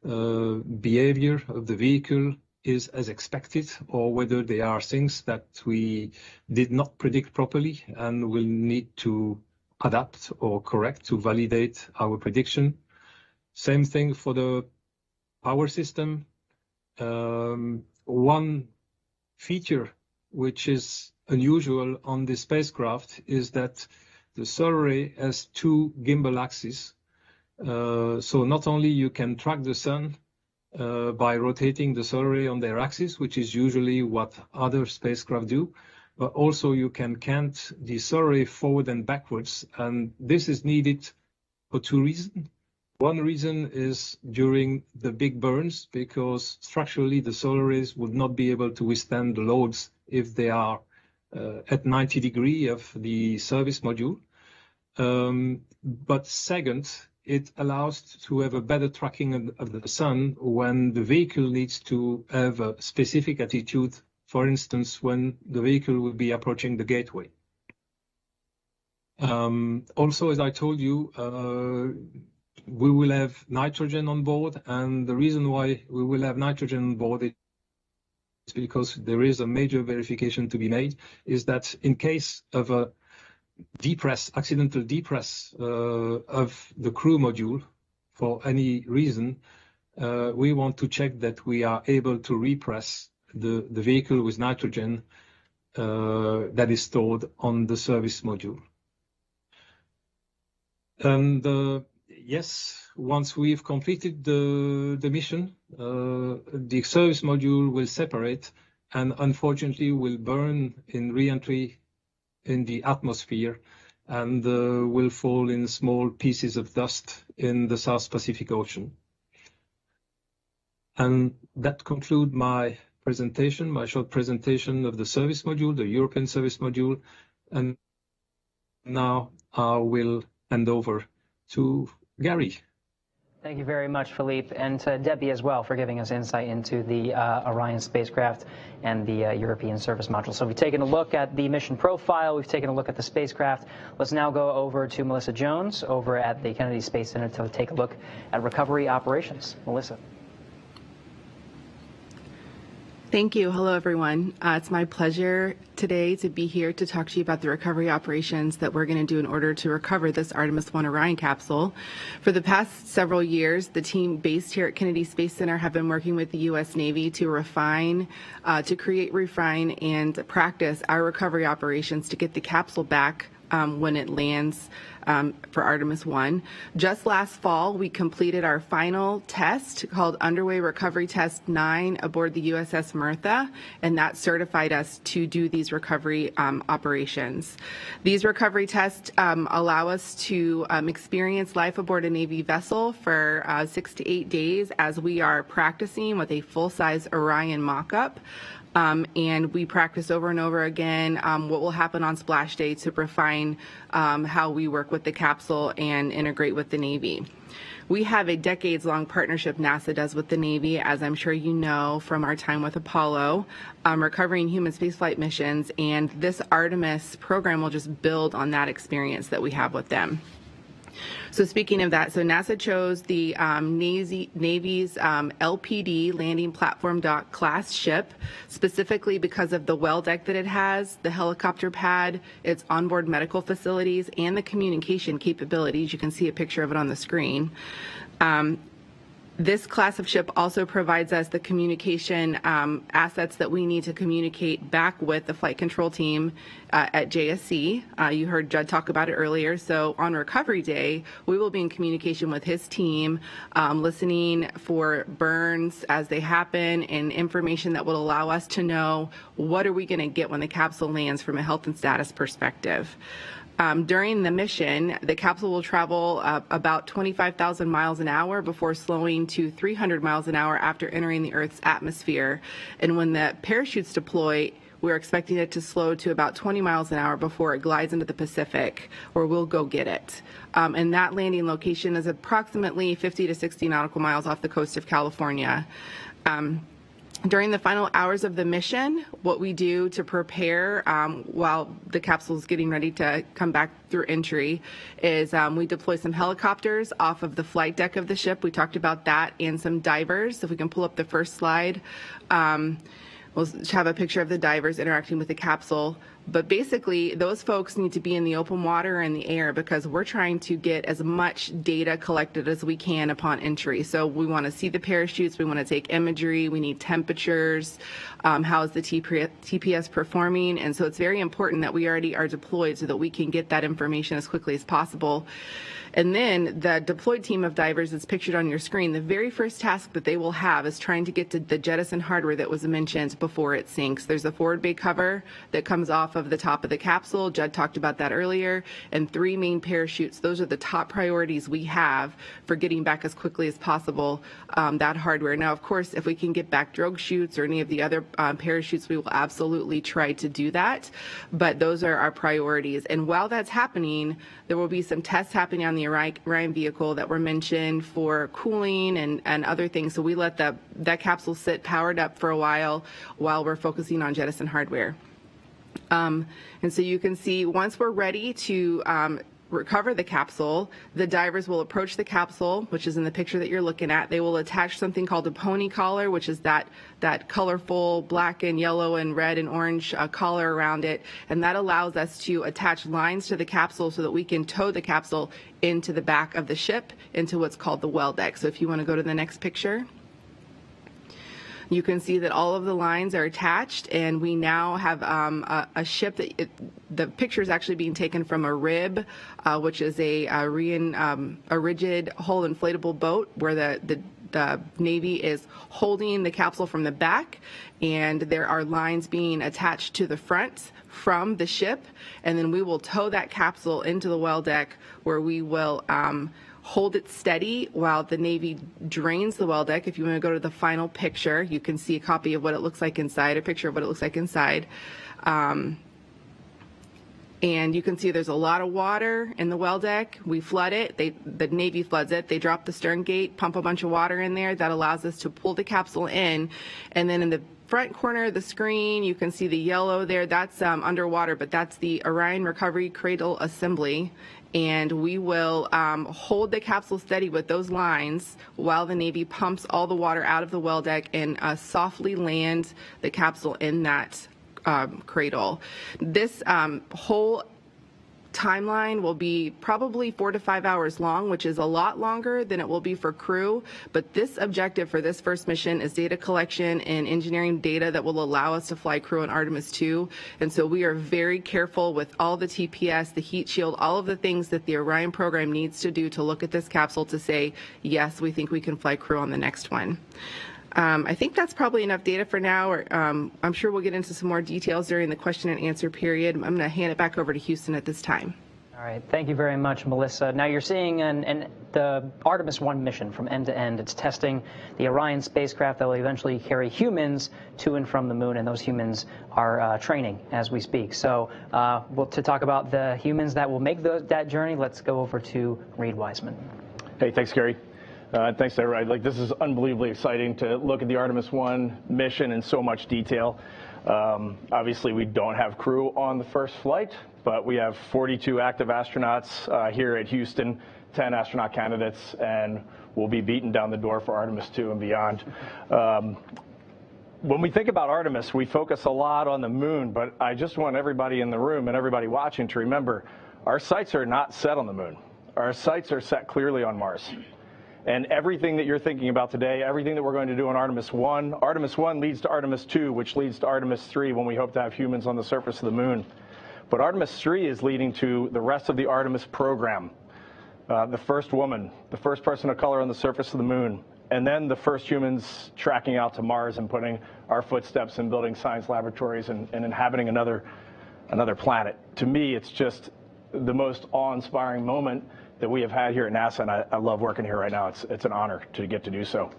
behavior of the vehicle is as expected, or whether there are things that we did not predict properly and will need to adapt or correct to validate our prediction. Same thing for the power system. One feature which is unusual on the spacecraft is that the solar array has 2 gimbal axes. So not only you can track the sun by rotating the solar array on their axis, which is usually what other spacecraft do, but also you can cant the solar array forward and backwards. And this is needed for 2 reasons. One reason is during the big burns, because structurally the solar arrays would not be able to withstand the loads if they are at 90 degrees of the service module. But second, it allows to have a better tracking of the sun when the vehicle needs to have a specific attitude, for instance, when the vehicle will be approaching the gateway. Also, as I told you, we will have nitrogen on board, and the reason why we will have nitrogen on board is because there is a major verification to be made, is that in case of a accidental depress of the crew module for any reason, we want to check that we are able to repress the vehicle with nitrogen that is stored on the service module. And yes, once we've completed the mission, the service module will separate and unfortunately will burn in re-entry in the atmosphere and will fall in small pieces of dust in the South Pacific Ocean. And that concludes my presentation, my short presentation of the service module, the European Service Module. And now I will hand over to Gary. Thank you very much, Philippe, and to Debbie as well for giving us insight into the Orion spacecraft and the European Service Module. So we've taken a look at the mission profile, we've taken a look at the spacecraft. Let's now go over to Melissa Jones over at the Kennedy Space Center to take a look at recovery operations. Melissa. Thank you. Hello, everyone. It's my pleasure today to be here to talk to you about the recovery operations that we're going to do in order to recover this Artemis I Orion capsule. For the past several years, the team based here at Kennedy Space Center have been working with the U.S. Navy to create, refine, and practice our recovery operations to get the capsule back when it lands for Artemis I. Just last fall, we completed our final test called Underway Recovery Test 9 aboard the USS Martha, and that certified us to do these recovery operations. These recovery tests allow us to experience life aboard a Navy vessel for 6 to 8 days as we are practicing with a full-size Orion mock-up. And we practice over and over again what will happen on splash day to refine how we work with the capsule and integrate with the Navy. We have a decades-long partnership NASA does with the Navy, as I'm sure you know from our time with Apollo, recovering human spaceflight missions, and this Artemis program will just build on that experience that we have with them. So speaking of that, so NASA chose the Navy's LPD landing platform dock class ship specifically because of the well deck that it has, the helicopter pad, its onboard medical facilities, and the communication capabilities. You can see a picture of it on the screen. This class of ship also provides us the communication assets that we need to communicate back with the flight control team at JSC. You heard Judd talk about it earlier. So on recovery day, we will be in communication with his team, listening for burns as they happen and information that will allow us to know what are we going to get when the capsule lands from a health and status perspective. During the mission, the capsule will travel about 25,000 miles an hour before slowing to 300 miles an hour after entering the Earth's atmosphere. And when the parachutes deploy, we're expecting it to slow to about 20 miles an hour before it glides into the Pacific, where we'll go get it. And that landing location is approximately 50 to 60 nautical miles off the coast of California. During the final hours of the mission, what we do to prepare while the capsule is getting ready to come back through entry is we deploy some helicopters off of the flight deck of the ship. We talked about that, and some divers. If we can pull up the first slide. We'll have a picture of the divers interacting with the capsule. But basically, those folks need to be in the open water and the air because we're trying to get as much data collected as we can upon entry. So we want to see the parachutes, we want to take imagery, we need temperatures, how is the TPS performing, and so it's very important that we already are deployed so that we can get that information as quickly as possible. And then the deployed team of divers is pictured on your screen. The very first task that they will have is trying to get to the jettison hardware that was mentioned before it sinks. There's a forward bay cover that comes off of the top of the capsule. Judd talked about that earlier. And 3 main parachutes. Those are the top priorities we have for getting back as quickly as possible that hardware. Now, of course, if we can get back drogue chutes or any of the other parachutes, we will absolutely try to do that. But those are our priorities. And while that's happening, there will be some tests happening on the Orion vehicle that were mentioned for cooling and other things. So we let that capsule sit powered up for a while we're focusing on jettison hardware. And so you can see once we're ready to recover the capsule, the divers will approach the capsule, which is in the picture that you're looking at. They will attach something called a pony collar, which is that colorful black and yellow and red and orange collar around it. And that allows us to attach lines to the capsule so that we can tow the capsule into the back of the ship, into what's called the well deck. So if you want to go to the next picture. You can see that all of the lines are attached, and we now have a ship that the picture is actually being taken from a rib, which is a rigid hull inflatable boat where the Navy is holding the capsule from the back, and there are lines being attached to the front from the ship, and then we will tow that capsule into the well deck where we will hold it steady while the Navy drains the well deck. If you want to go to the final picture, you can see a copy of what it looks like inside, a picture of what it looks like inside. And you can see there's a lot of water in the well deck. We flood it. The Navy floods it. They drop the stern gate, pump a bunch of water in there. That allows us to pull the capsule in. And then in the front corner of the screen, you can see the yellow there. That's underwater, but that's the Orion Recovery Cradle Assembly. And we will hold the capsule steady with those lines while the Navy pumps all the water out of the well deck and softly land the capsule in that cradle. This whole timeline will be probably 4 to 5 hours long, which is a lot longer than it will be for crew. But this objective for this first mission is data collection and engineering data that will allow us to fly crew on Artemis II. And so we are very careful with all the TPS, the heat shield, all of the things that the Orion program needs to do to look at this capsule to say, yes, we think we can fly crew on the next one. I think that's probably enough data for now. I'm sure we'll get into some more details during the question and answer period. I'm going to hand it back over to Houston at this time. All right. Thank you very much, Melissa. Now you're seeing the Artemis I mission from end to end. It's testing the Orion spacecraft that will eventually carry humans to and from the moon, and those humans are training as we speak. So to talk about the humans that will make that journey, let's go over to Reid Wiseman. Hey, thanks, Gary. Thanks to everybody. This is unbelievably exciting to look at the Artemis I mission in so much detail. Obviously, we don't have crew on the first flight, but we have 42 active astronauts here at Houston, 10 astronaut candidates, and we'll be beating down the door for Artemis II and beyond. When we think about Artemis, we focus a lot on the moon, but I just want everybody in the room and everybody watching to remember our sights are not set on the moon. Our sights are set clearly on Mars. And everything that you're thinking about today, everything that we're going to do on Artemis I leads to Artemis II, which leads to Artemis III when we hope to have humans on the surface of the moon. But Artemis III is leading to the rest of the Artemis program. The first woman, the first person of color on the surface of the moon, and then the first humans tracking out to Mars and putting our footsteps in building science laboratories and inhabiting another planet. To me, it's just the most awe-inspiring moment that we have had here at NASA, and I love working here right now. It's an honor to get to do so.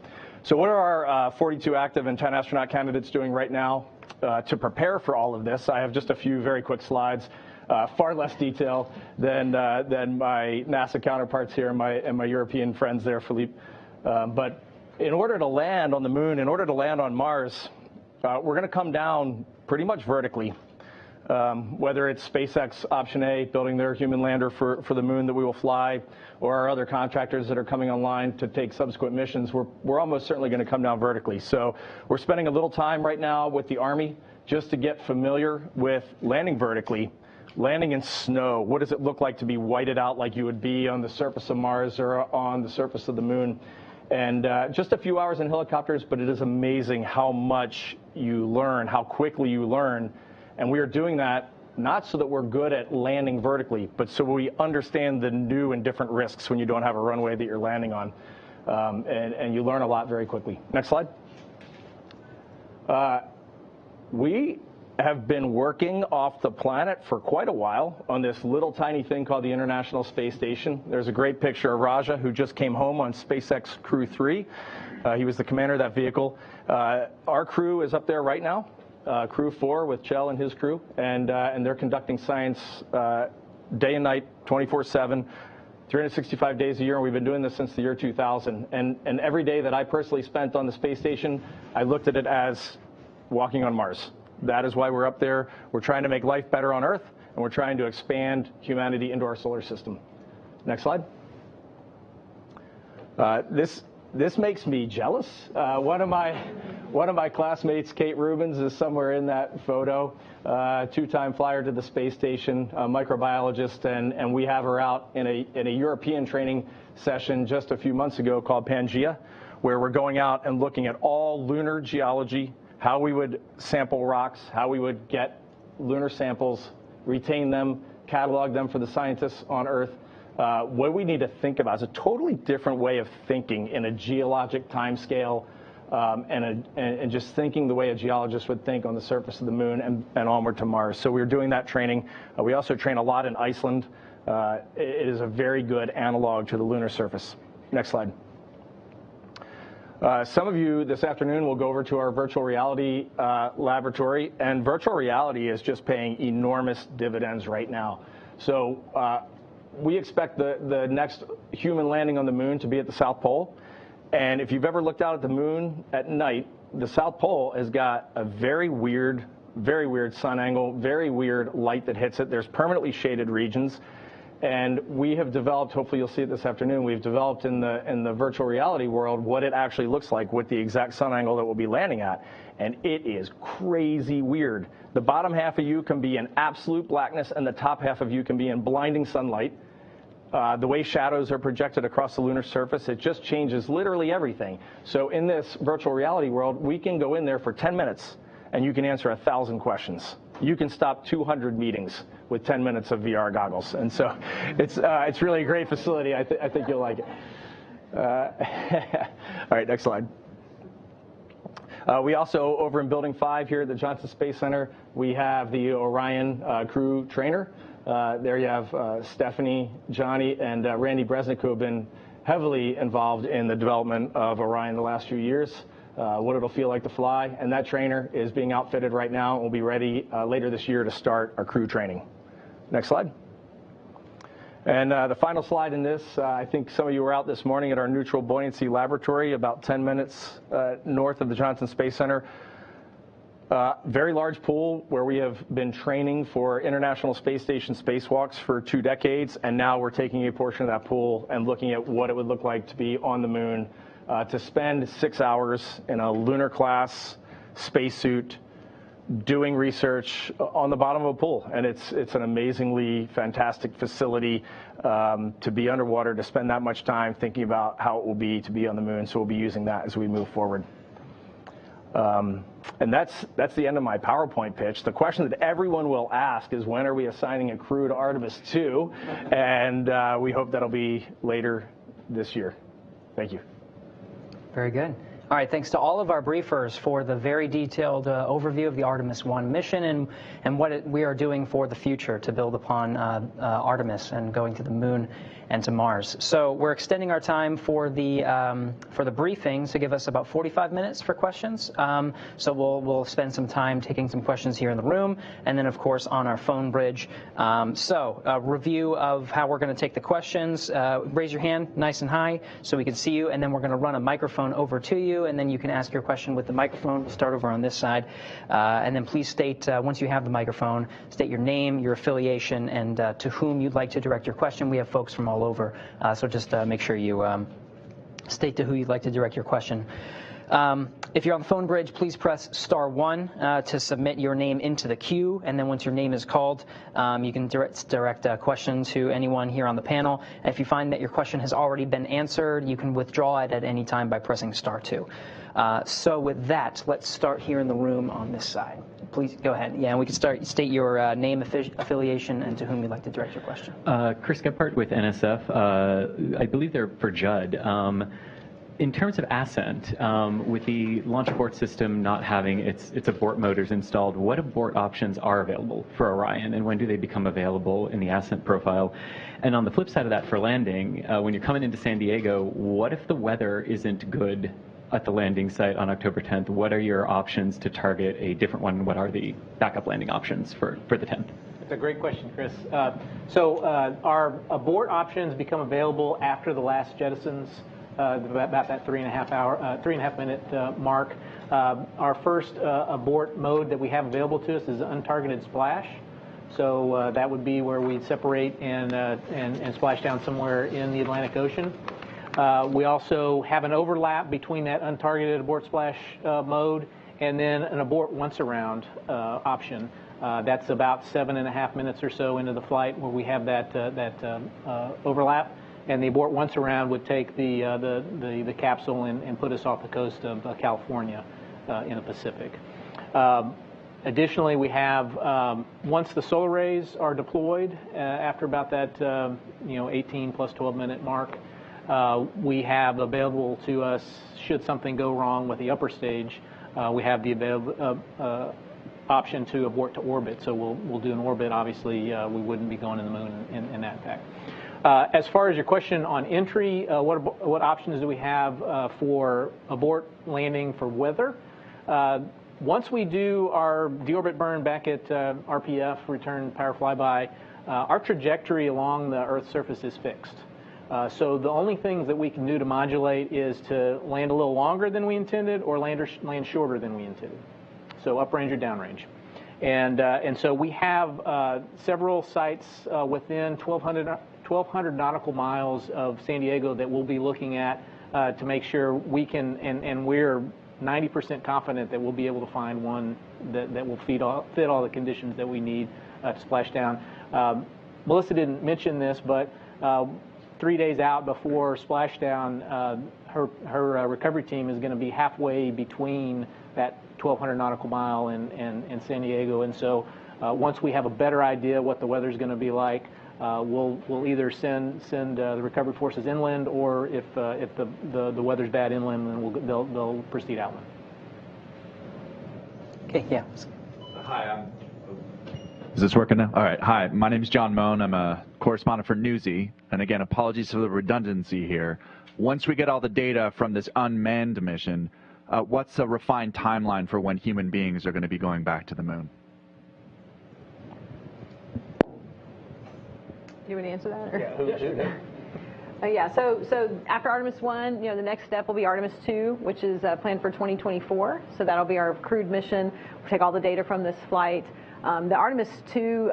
So what are our 42 active and 10 astronaut candidates doing right now to prepare for all of this? I have just a few very quick slides, far less detail than my NASA counterparts here and my European friends there, Philippe. But in order to land on the moon, in order to land on Mars, we're going to come down pretty much vertically. Whether it's SpaceX Option A, building their human lander for the moon that we will fly, or our other contractors that are coming online to take subsequent missions, we're almost certainly going to come down vertically. So we're spending a little time right now with the Army just to get familiar with landing vertically, landing in snow. What does it look like to be whited out like you would be on the surface of Mars or on the surface of the moon? And just a few hours in helicopters, but it is amazing how much you learn, how quickly you learn. And we are doing that not so that we're good at landing vertically, but so we understand the new and different risks when you don't have a runway that you're landing on. And you learn a lot very quickly. Next slide. We have been working off the planet for quite a while on this little tiny thing called the International Space Station. There's a great picture of Raja, who just came home on SpaceX Crew 3. He was the commander of that vehicle. Our crew is up there right now. Crew 4 with Chell and his crew, and they're conducting science day and night, 24/7, 365 days a year, and we've been doing this since the year 2000. And every day that I personally spent on the space station, I looked at it as walking on Mars. That is why we're up there. We're trying to make life better on Earth, and we're trying to expand humanity into our solar system. Next slide. This makes me jealous. One of my classmates, Kate Rubins, is somewhere in that photo. Two-time flyer to the space station, a microbiologist, and we have her out in a European training session just a few months ago called Pangea, where we're going out and looking at all lunar geology, how we would sample rocks, how we would get lunar samples, retain them, catalog them for the scientists on Earth. What we need to think about is a totally different way of thinking in a geologic time scale, and just thinking the way a geologist would think on the surface of the moon and onward to Mars. So we're doing that training. We also train a lot in Iceland. It is a very good analog to the lunar surface. Next slide. Some of you this afternoon will go over to our virtual reality laboratory, and virtual reality is just paying enormous dividends right now. So we expect the next human landing on the moon to be at the South Pole. And if you've ever looked out at the moon at night, the South Pole has got a very weird sun angle, very weird light that hits it. There's permanently shaded regions. And we have developed, hopefully you'll see it this afternoon, we've developed in the virtual reality world what it actually looks like with the exact sun angle that we'll be landing at. And it is crazy weird. The bottom half of you can be in absolute blackness, and the top half of you can be in blinding sunlight. The way shadows are projected across the lunar surface, it just changes literally everything. So in this virtual reality world, we can go in there for 10 minutes, and you can answer 1,000 questions. You can stop 200 meetings with 10 minutes of VR goggles. And so it's really a great facility. I think you'll like it. All right, next slide. We also, over in Building 5 here at the Johnson Space Center, we have the Orion crew trainer. There you have Stephanie, Johnny, and Randy Bresnick, who have been heavily involved in the development of Orion the last few years. What it'll feel like to fly, and that trainer is being outfitted right now and will be ready later this year to start our crew training. Next slide. And the final slide in this, I think some of you were out this morning at our neutral buoyancy laboratory about 10 minutes north of the Johnson Space Center. Very large pool where we have been training for International Space Station spacewalks for 2 decades, and now we're taking a portion of that pool and looking at what it would look like to be on the moon. To spend 6 hours in a lunar class spacesuit doing research on the bottom of a pool, and it's an amazingly fantastic facility to be underwater, to spend that much time thinking about how it will be to be on the moon. So we'll be using that as we move forward. And that's the end of my PowerPoint pitch. The question that everyone will ask is, when are we assigning a crew to Artemis II? And we hope that'll be later this year. Thank you. Very good. All right, thanks to all of our briefers for the very detailed overview of the Artemis I mission and what we are doing for the future to build upon Artemis and going to the moon and to Mars. So we're extending our time for the briefings to give us about 45 minutes for questions. So we'll spend some time taking some questions here in the room, and then of course on our phone bridge. So a review of how we're going to take the questions. Raise your hand nice and high so we can see you, and then we're going to run a microphone over to you, and then you can ask your question with the microphone. We'll start over on this side, and then please state, once you have the microphone, state your name, your affiliation, and to whom you'd like to direct your question. We have folks from all over, so just make sure you state to who you'd like to direct your question. If you're on the phone bridge, please press *1 to submit your name into the queue, and then once your name is called, you can direct a question to anyone here on the panel. If you find that your question has already been answered, you can withdraw it at any time by pressing *2. So with that, let's start here in the room on this side. Please go ahead. Yeah, and we can state your name, affiliation, and to whom you'd like to direct your question. Chris Gephardt with NSF. I believe they're for Judd. In terms of ascent, with the launch abort system not having its abort motors installed, what abort options are available for Orion, and when do they become available in the ascent profile? And on the flip side of that, for landing, when you're coming into San Diego, what if the weather isn't good at the landing site on October 10th? What are your options to target a different one? What are the backup landing options for the 10th? That's a great question, Chris. Our abort options become available after the last jettisons, about that 3.5 minute mark. Our first abort mode that we have available to us is untargeted splash. So that would be where we'd separate and splash down somewhere in the Atlantic Ocean. We also have an overlap between that untargeted abort splash mode and then an abort once around option. That's about 7.5 minutes or so into the flight where we have that overlap. And the abort once around would take the capsule and put us off the coast of California in the Pacific. Additionally, we have, once the solar arrays are deployed, after about that 18 plus 12 minute mark, we have available to us, should something go wrong with the upper stage, we have the option to abort to orbit. So we'll do an orbit. Obviously, we wouldn't be going to the moon in that fact. As far as your question on entry, what options do we have for abort landing for weather? Once we do our deorbit burn back at RPF, return power flyby, our trajectory along the Earth's surface is fixed. So the only things that we can do to modulate is to land a little longer than we intended or land shorter than we intended. So uprange or downrange. And so we have several sites within 1,200 nautical miles of San Diego that we'll be looking at to make sure we can, and we're 90% confident that we'll be able to find one that will fit all the conditions that we need to splash down. Melissa didn't mention this, but 3 days out before splashdown, her recovery team is going to be halfway between that 1,200 nautical mile and San Diego. And so once we have a better idea what the weather's going to be like, we'll either send the recovery forces inland, or if the weather's bad inland, then they'll proceed outland. Okay, yeah. Hi, is this working now? All right. Hi, my name is John Moan. I'm a correspondent for Newsy. And again, apologies for the redundancy here. Once we get all the data from this unmanned mission, what's a refined timeline for when human beings are going to be going back to the moon? You want to answer that? Or? Yeah. So after Artemis I, the next step will be Artemis II, which is planned for 2024. So that'll be our crewed mission. We'll take all the data from this flight. The Artemis II,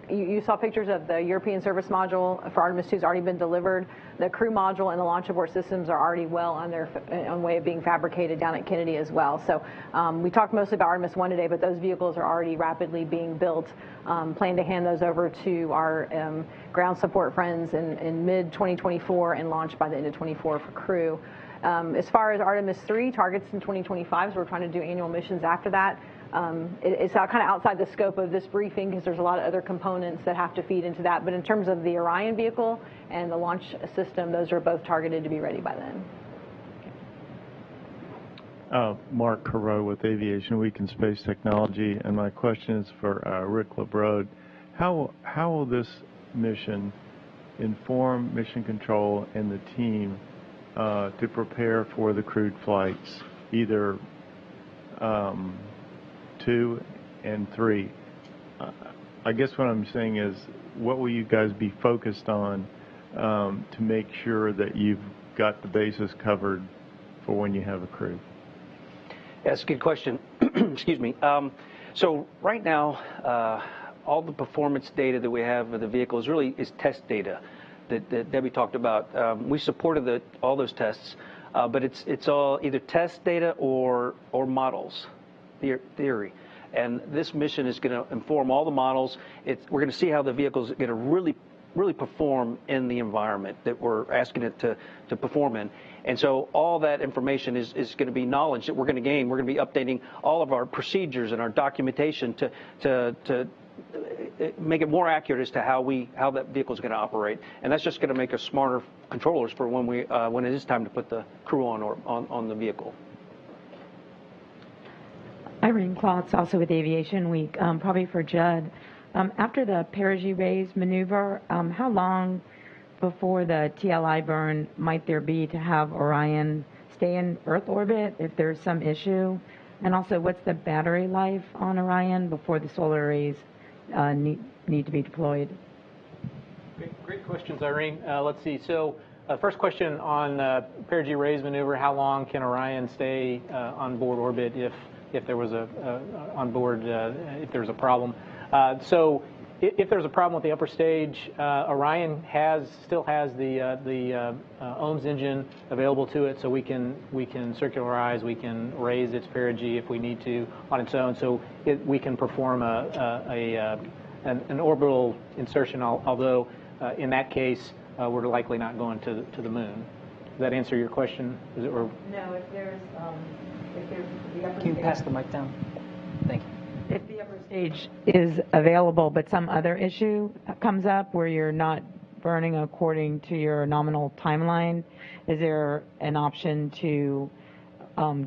you saw pictures of the European Service Module for Artemis II has already been delivered. The crew module and the launch abort systems are already well on their way of being fabricated down at Kennedy as well. So we talked mostly about Artemis I today, but those vehicles are already rapidly being built. Plan to hand those over to our ground support friends in mid-2024 and launch by the end of 24 for crew. As far as Artemis III, targets in 2025, so we're trying to do annual missions after that. It's kind of outside the scope of this briefing because there's a lot of other components that have to feed into that. But in terms of the Orion vehicle and the launch system, those are both targeted to be ready by then. Mark Carreau with Aviation Week and Space Technology, and my question is for Rick LaBrode. How will this mission inform mission control and the team to prepare for the crewed flights, either 2 and 3? I guess what I'm saying is, what will you guys be focused on to make sure that you've got the bases covered for when you have a crew? That's a good question. Excuse me. So right now, all the performance data that we have of the vehicles really is test data that Debbie talked about. We supported all those tests, but it's all either test data or models, theory. And this mission is going to inform all the models. We're going to see how the vehicles are going to really perform in the environment that we're asking it to perform in. And so all that information is going to be knowledge that we're going to gain. We're going to be updating all of our procedures and our documentation to make it more accurate as to how that vehicle is going to operate. And that's just going to make us smarter controllers for when it is time to put the crew on the vehicle. Irene Klotz, also with Aviation Week, probably for Judd. After the perigee raise maneuver, how long before the TLI burn might there be to have Orion stay in Earth orbit if there's some issue? And also, what's the battery life on Orion before the solar arrays need to be deployed? Great questions, Irene. Let's see. So first question on perigee raise maneuver, how long can Orion stay on board orbit if there was if there was a problem? So if there's a problem with the upper stage, Orion still has the OMS engine available to it, so we can circularize, we can raise its perigee if we need to on its own, so we can perform an orbital insertion. Although in that case, we're likely not going to the moon. Does that answer your question? No, if there's the upper Can you pass the mic down? Thank you. If the upper stage is available, but some other issue comes up where you're not burning according to your nominal timeline, is there an option to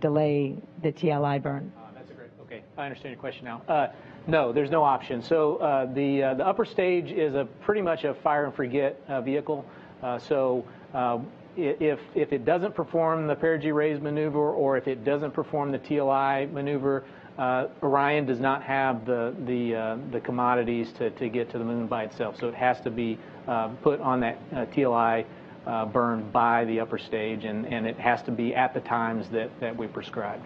delay the TLI burn? That's a great. Okay, I understand your question now. No, there's no option. So the upper stage is pretty much a fire and forget vehicle. If it doesn't perform the perigee raise maneuver, or if it doesn't perform the TLI maneuver, Orion does not have the commodities to get to the moon by itself. So it has to be put on that TLI burn by the upper stage, and it has to be at the times that we prescribed.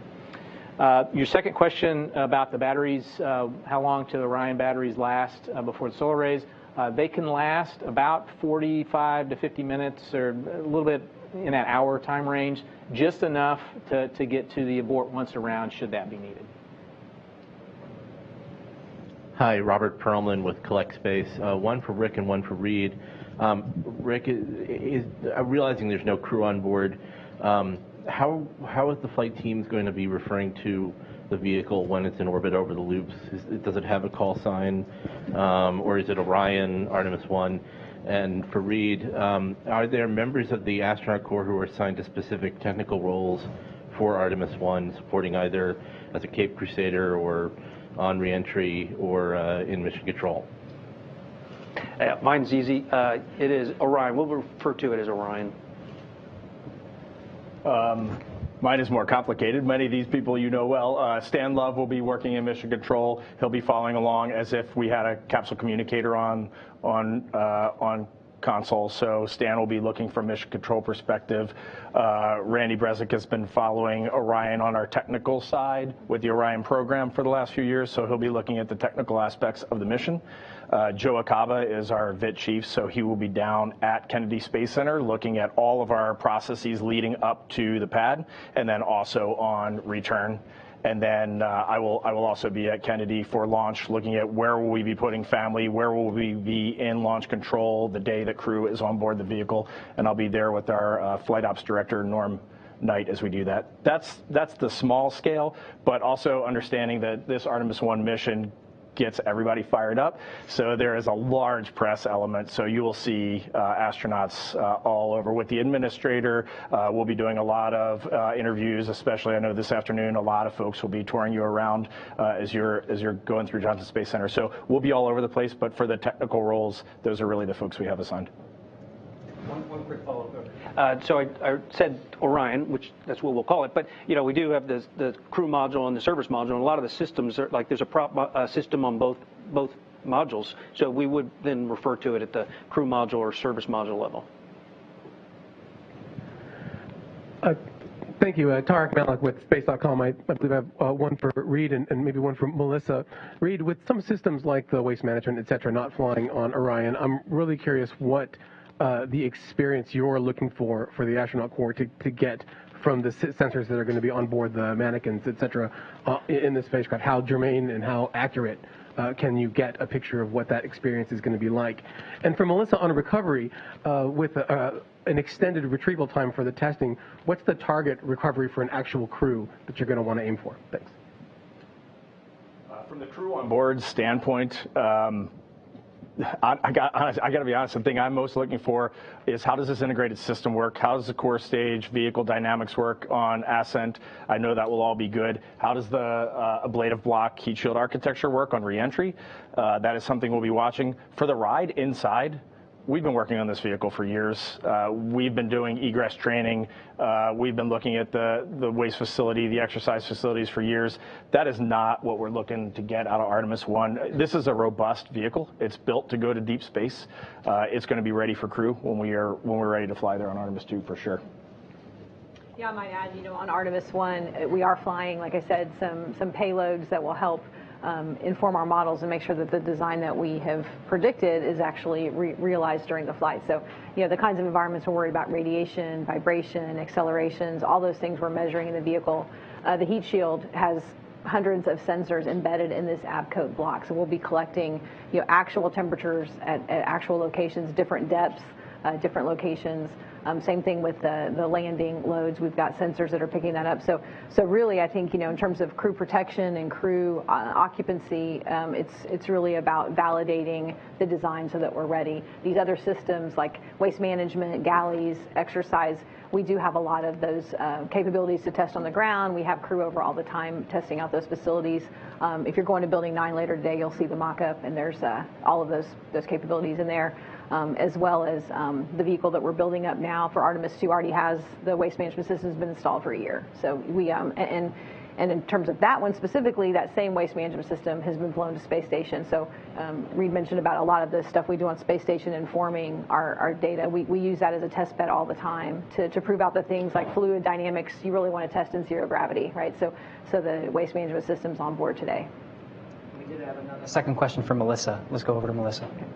Your second question about the batteries, how long do the Orion batteries last before the solar arrays? They can last about 45 to 50 minutes, or a little bit in that hour time range, just enough to get to the abort once around should that be needed. Hi, Robert Perlman with Collect Space. One for Rick and one for Reid. Rick, realizing there's no crew on board, how is the flight team going to be referring to the vehicle when it's in orbit over the loops? Does it have a call sign, or is it Orion, Artemis I? And for Reid, are there members of the astronaut corps who are assigned to specific technical roles for Artemis I, supporting either as a Cape Crusader or on reentry or in mission control? Mine's easy. It is Orion. We'll refer to it as Orion. Mine is more complicated. Many of these people you know well. Stan Love will be working in mission control. He'll be following along as if we had a capsule communicator on console. So Stan will be looking from mission control perspective. Randy Brezick has been following Orion on our technical side with the Orion program for the last few years, so he'll be looking at the technical aspects of the mission. Joe Acaba is our VIT chief, so he will be down at Kennedy Space Center looking at all of our processes leading up to the pad, and then also on return. And then I will also be at Kennedy for launch, looking at where will we be putting family, where will we be in launch control the day that crew is on board the vehicle, and I'll be there with our flight ops director, Norm Knight, as we do that. That's the small scale, but also understanding that this Artemis I mission gets everybody fired up. So there is a large press element. So you will see astronauts all over with the administrator. We'll be doing a lot of interviews, especially I know this afternoon, a lot of folks will be touring you around as you're going through Johnson Space Center. So we'll be all over the place, but for the technical roles, those are really the folks we have assigned. One quick follow-up. So I said Orion, which that's what we'll call it, but we do have the crew module and the service module, and a lot of the systems are like there's a prop system on both modules. So we would then refer to it at the crew module or service module level. Thank you. Tarek Malik with Space.com. I believe I have one for Reid and maybe one for Melissa. Reid, with some systems like the waste management, et cetera, not flying on Orion, I'm really curious what the experience you're looking for the astronaut corps to get from the sensors that are going to be on board the mannequins, et cetera, in the spacecraft. How germane and how accurate can you get a picture of what that experience is going to be like? And for Melissa, on recovery, with an extended retrieval time for the testing, what's the target recovery for an actual crew that you're going to want to aim for? Thanks. From the crew on board standpoint, I got to be honest, the thing I'm most looking for is how does this integrated system work? How does the core stage vehicle dynamics work on ascent? I know that will all be good. How does the ablative block heat shield architecture work on reentry? That is something we'll be watching. For the ride inside, we've been working on this vehicle for years. We've been doing egress training. We've been looking at the waste facility, the exercise facilities for years. That is not what we're looking to get out of Artemis I. This is a robust vehicle. It's built to go to deep space. It's going to be ready for crew when we're ready to fly there on Artemis II for sure. Yeah, I might add, on Artemis I, we are flying, like I said, some payloads that will help inform our models and make sure that the design that we have predicted is actually realized during the flight. So, the kinds of environments we're worried about, radiation, vibration, accelerations, all those things we're measuring in the vehicle. The heat shield has hundreds of sensors embedded in this abcoat block. So we'll be collecting, actual temperatures at actual locations, different depths, different locations. Same thing with the landing loads. We've got sensors that are picking that up. So really, I think, in terms of crew protection and crew occupancy, it's really about validating the design so that we're ready. These other systems like waste management, galleys, exercise, we do have a lot of those capabilities to test on the ground. We have crew over all the time testing out those facilities. If you're going to Building 9 later today, you'll see the mock-up, and there's all of those capabilities in there. As well as the vehicle that we're building up now for Artemis II already has the waste management system has been installed for a year. So we and in terms of that one specifically, that same waste management system has been flown to space station. So Reid mentioned about a lot of the stuff we do on space station informing our data. We use that as a test bed all the time to prove out the things like fluid dynamics you really want to test in zero gravity, right? So the waste management system's on board today. We did have another second question for Melissa. Let's go over to Melissa. Okay.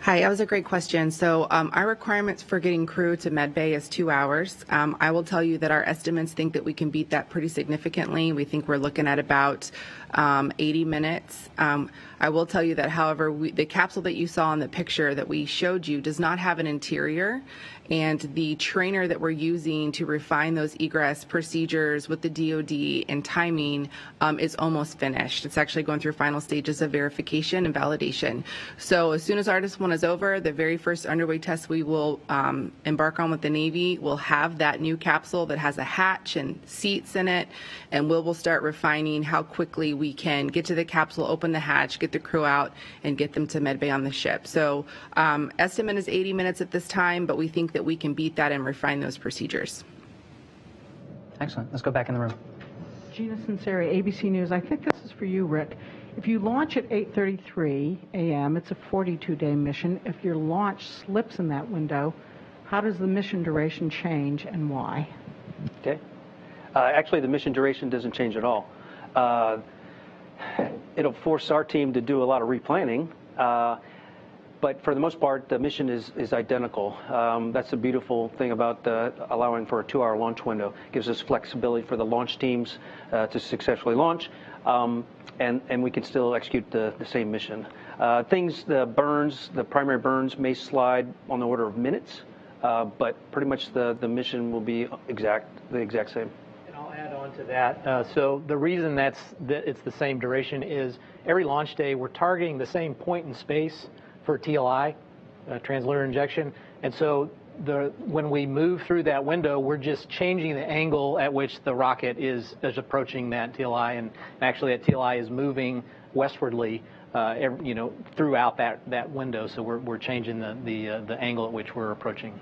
Hi, that was a great question. So our requirements for getting crew to medbay is 2 hours. I will tell you that our estimates think that we can beat that pretty significantly. We think we're looking at about 80 minutes. I will tell you that, however, the capsule that you saw in the picture that we showed you does not have an interior, and the trainer that we're using to refine those egress procedures with the DoD and timing is almost finished. It's actually going through final stages of verification and validation. So as soon as Artemis I is over, the very first underway test we will embark on with the Navy will have that new capsule that has a hatch and seats in it, and we'll start refining how quickly we can get to the capsule, open the hatch, get the crew out, and get them to medbay on the ship. So estimate is 80 minutes at this time, but we think that we can beat that and refine those procedures. Excellent. Let's go back in the room. Gina Sinceri, ABC News. I think this is for you, Rick. If you launch at 8:33 a.m., it's a 42-day mission. If your launch slips in that window, how does the mission duration change and why? Okay. Actually, the mission duration doesn't change at all. It'll force our team to do a lot of replanning, but for the most part, the mission is identical. That's the beautiful thing about allowing for a 2-hour launch window. It gives us flexibility for the launch teams to successfully launch, and we can still execute the same mission. The primary burns may slide on the order of minutes, but pretty much the mission will be the exact same. I'll add on to that. So the reason that it's the same duration is every launch day we're targeting the same point in space for TLI, translunar injection, and so when we move through that window, we're just changing the angle at which the rocket is approaching that TLI, and actually that TLI is moving westwardly, throughout that window. So we're changing the angle at which we're approaching.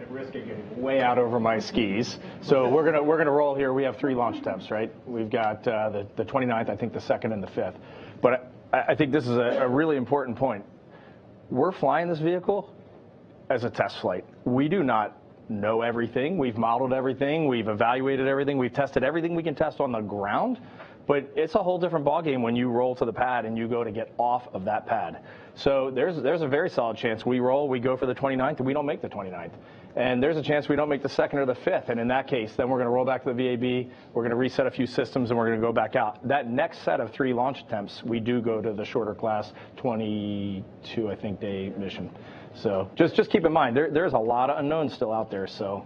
Risk of getting way out over my skis. So we're gonna roll here. We have 3 launch attempts, right? We've got the 29th, I think the 2nd and the 5th. But I think this is a really important point. We're flying this vehicle as a test flight. We do not know everything. We've modeled everything. We've evaluated everything. We've tested everything we can test on the ground. But it's a whole different ballgame when you roll to the pad and you go to get off of that pad. So there's a very solid chance we roll, we go for the 29th, and we don't make the 29th. And there's a chance we don't make the 2nd or the 5th. And in that case, then we're going to roll back to the VAB, we're going to reset a few systems, and we're going to go back out. That next set of 3 launch attempts, we do go to the shorter class 22, I think, day mission. So just keep in mind, there's a lot of unknowns still out there. So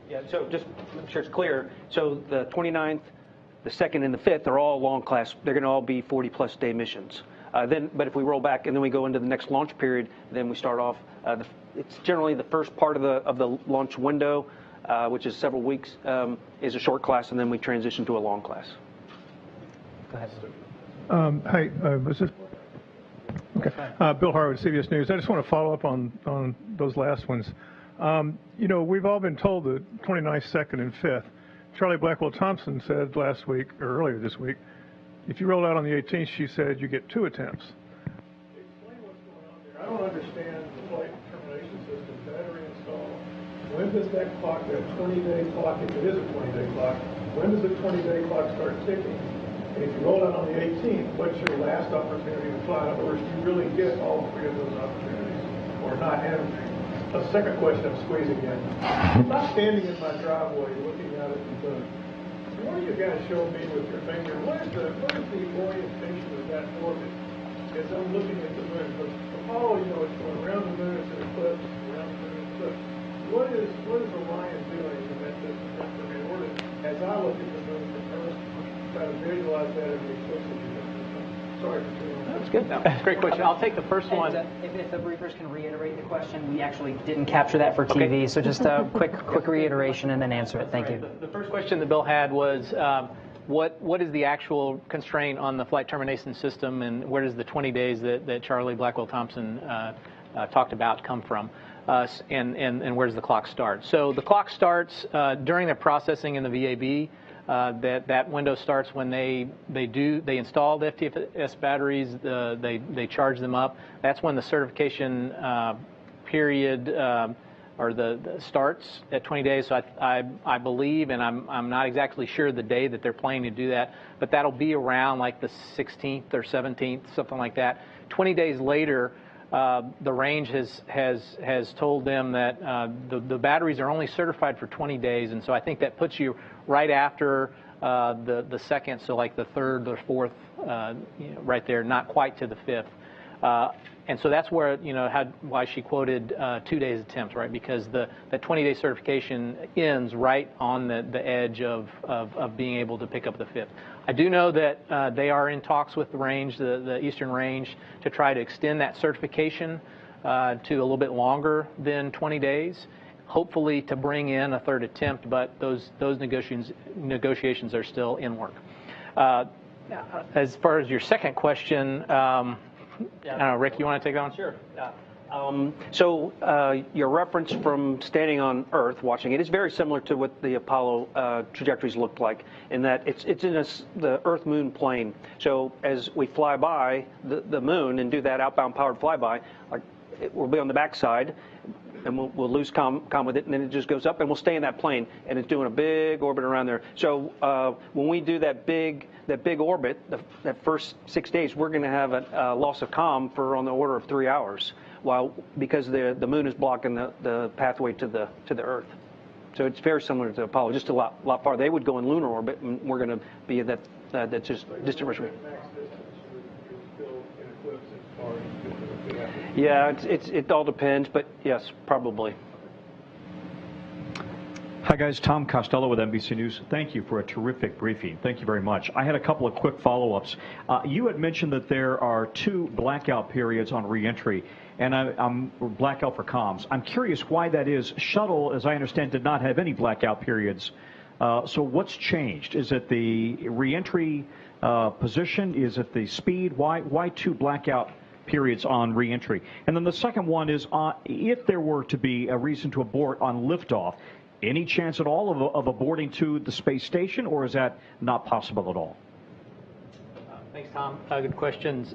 yeah, so just to make sure it's clear. So the 29th, the 2nd, and the 5th are all long class. They're going to all be 40-plus day missions. But if we roll back and then we go into the next launch period, then we start off. It's generally the first part of the launch window, which is several weeks, is a short class, and then we transition to a long class. Go ahead. Hi, okay. Bill Harwood, CBS News. I just want to follow up on those last ones. We've all been told the 29th, 2nd, and 5th. Charlie Blackwell Thompson said last week, or earlier this week, if you roll out on the 18th, she said you get 2 attempts. Explain what's going on there. I don't understand the flight termination system, battery install. When does that clock, that 20-day clock, if it is a 20-day clock, when does the 20-day clock start ticking? And if you roll out on the 18th, what's your last opportunity to fly? In other words, do you really get all 3 of those opportunities or not? And a second question I'm squeezing in. I'm not standing in my driveway looking out at the moon. What are you going to show me with your finger? What is the orientation of that orbit as I'm looking at the moon? But Apollo, it's going around the moon, it's an eclipse, around the moon, eclipse. What is Orion doing in that distance? In order, as I look at the moon from Earth, try to visualize that in the eclipse. Sorry for too long. That's good. No, that's a great question. I'll take the first one. If the briefers can reiterate the question, we actually didn't capture that for TV, okay. So just a quick reiteration and then answer it. Thank you. The first question that Bill had was, what is the actual constraint on the flight termination system, and where does the 20 days that Charlie Blackwell Thompson talked about come from, and where does the clock start? So the clock starts during the processing in the VAB. That window starts when they install the FTS batteries, they charge them up. That's when the certification period or the starts at 20 days. So I believe, and I'm not exactly sure the day that they're planning to do that, but that'll be around like the 16th or 17th, something like that. 20 days later, the range has told them that the batteries are only certified for 20 days, and so I think that puts you right after the 2nd, so like the 3rd or 4th, right there, not quite to the 5th. And so that's where, why she quoted 2 days attempts, right? Because the 20-day certification ends right on the edge of being able to pick up the 5th. I do know that they are in talks with the range, the Eastern Range, to try to extend that certification to a little bit longer than 20 days, hopefully to bring in a 3rd attempt, but those negotiations are still in work. As far as your second question, I don't know, Rick, you want to take that one? Sure. Your reference from standing on Earth, watching it, is very similar to what the Apollo trajectories looked like, in that it's in the Earth-Moon plane. So as we fly by the Moon and do that outbound powered flyby, we'll be on the backside, and we'll lose comm with it, and then it just goes up, and we'll stay in that plane, and it's doing a big orbit around there. So when we do that big orbit, that first 6 days, we're going to have a loss of comm for on the order of 3 hours, because the Moon is blocking the pathway to the Earth. So it's very similar to Apollo, just a lot farther. They would go in lunar orbit, and we're going to be at that just distant retrograde. Yeah, it all depends, but yes, probably. Hi guys, Tom Costello with NBC News. Thank you for a terrific briefing. Thank you very much. I had a couple of quick follow-ups. You had mentioned that there are 2 blackout periods on reentry, and I'm blackout for comms. I'm curious why that is. Shuttle, as I understand, did not have any blackout periods. So what's changed? Is it the reentry position? Is it the speed? Why 2 blackout periods on reentry? And then the second one is, if there were to be a reason to abort on liftoff, any chance at all of aborting to the space station, or is that not possible at all? Thanks, Tom. Good questions.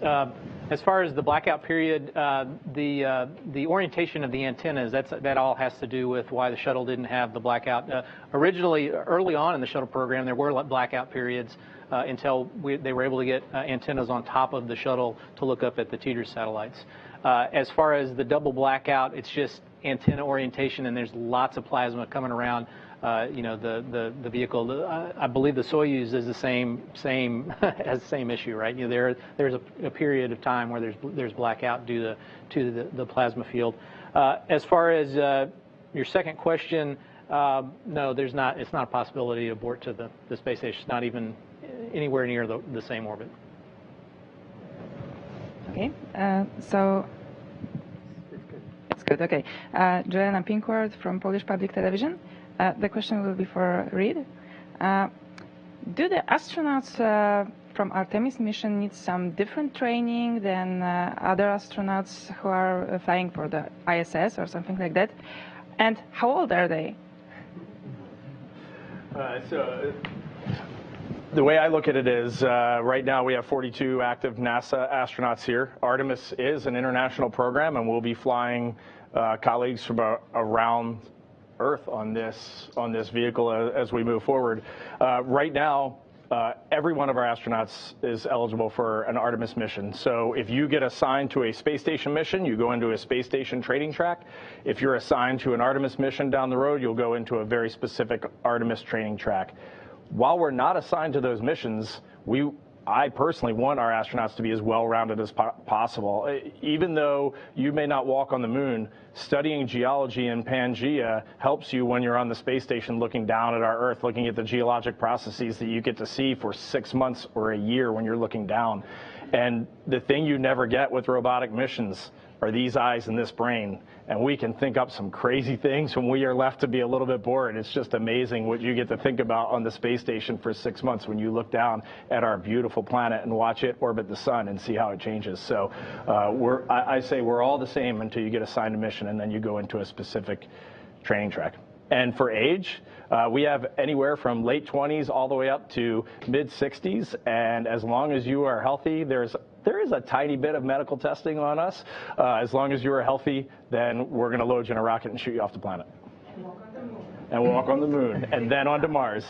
As far as the blackout period, the orientation of the antennas, that all has to do with why the shuttle didn't have the blackout. Originally, early on in the shuttle program, there were blackout periods until they were able to get antennas on top of the shuttle to look up at the teeter satellites. As far as the double blackout, it's just antenna orientation, and there's lots of plasma coming around. The vehicle. I believe the Soyuz is the same has the same issue, right? There's a period of time where there's blackout due to the plasma field. As far as your second question, no, there's not. It's not a possibility to abort to the space station. It's not even anywhere near the same orbit. Okay, so it's good. Okay, Joanna Pinkworth from Polish Public Television. The question will be for Reid. Do the astronauts from Artemis mission need some different training than other astronauts who are flying for the ISS or something like that? And how old are they? The way I look at it is, right now we have 42 active NASA astronauts here. Artemis is an international program, and we'll be flying colleagues from around Earth on this vehicle as we move forward. Right now, every one of our astronauts is eligible for an Artemis mission. So if you get assigned to a space station mission, you go into a space station training track. If you're assigned to an Artemis mission down the road, you'll go into a very specific Artemis training track. While we're not assigned to those missions, I personally want our astronauts to be as well-rounded as possible. Even though you may not walk on the Moon, studying geology in Pangea helps you when you're on the space station looking down at our Earth, looking at the geologic processes that you get to see for 6 months or a year when you're looking down. And the thing you never get with robotic missions are these eyes and this brain. And we can think up some crazy things when we are left to be a little bit bored. It's just amazing what you get to think about on the space station for 6 months when you look down at our beautiful planet and watch it orbit the sun and see how it changes. So I say we're all the same until you get assigned a mission, and then you go into a specific training track. And for age, we have anywhere from late 20s all the way up to mid 60s. And as long as you are healthy, there is a tiny bit of medical testing on us. As long as you are healthy, then we're going to load you in a rocket and shoot you off the planet. And walk on the Moon, and then onto Mars.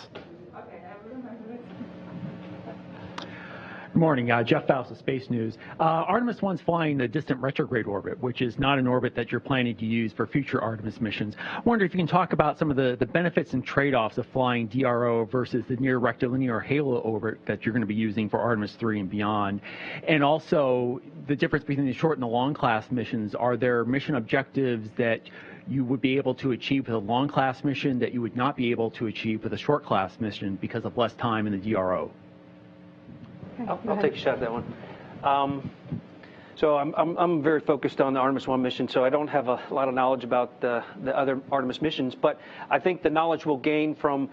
Good morning, Jeff Faust of Space News. Artemis I's flying the distant retrograde orbit, which is not an orbit that you're planning to use for future Artemis missions. I wonder if you can talk about some of the benefits and trade-offs of flying DRO versus the near rectilinear halo orbit that you're going to be using for Artemis III and beyond. And also the difference between the short and the long class missions. Are there mission objectives that you would be able to achieve with a long class mission that you would not be able to achieve with a short class mission because of less time in the DRO? I'll take a shot at that one. So I'm very focused on the Artemis I mission, so I don't have a lot of knowledge about the other Artemis missions. But I think the knowledge we'll gain from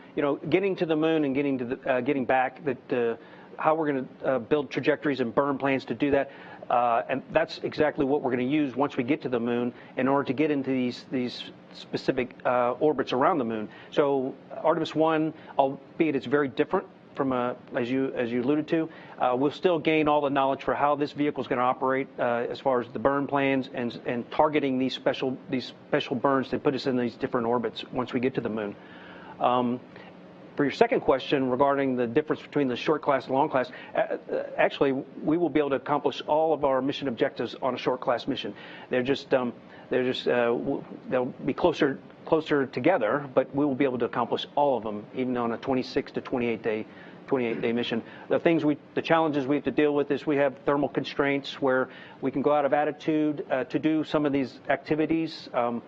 getting to the Moon and getting back, that how we're going to build trajectories and burn plans to do that. And that's exactly what we're going to use once we get to the moon in order to get into these specific orbits around the moon. So Artemis I, albeit it's very different from as you alluded to, we'll still gain all the knowledge for how this vehicle is going to operate as far as the burn plans and targeting these special burns that put us in these different orbits once we get to the moon. For your second question regarding the difference between the short class and long class, actually we will be able to accomplish all of our mission objectives on a short class mission. They'll be closer together, but we will be able to accomplish all of them, even on a 26 to 28 day mission. The challenges we have to deal with is we have thermal constraints where we can go out of attitude to do some of these activities, but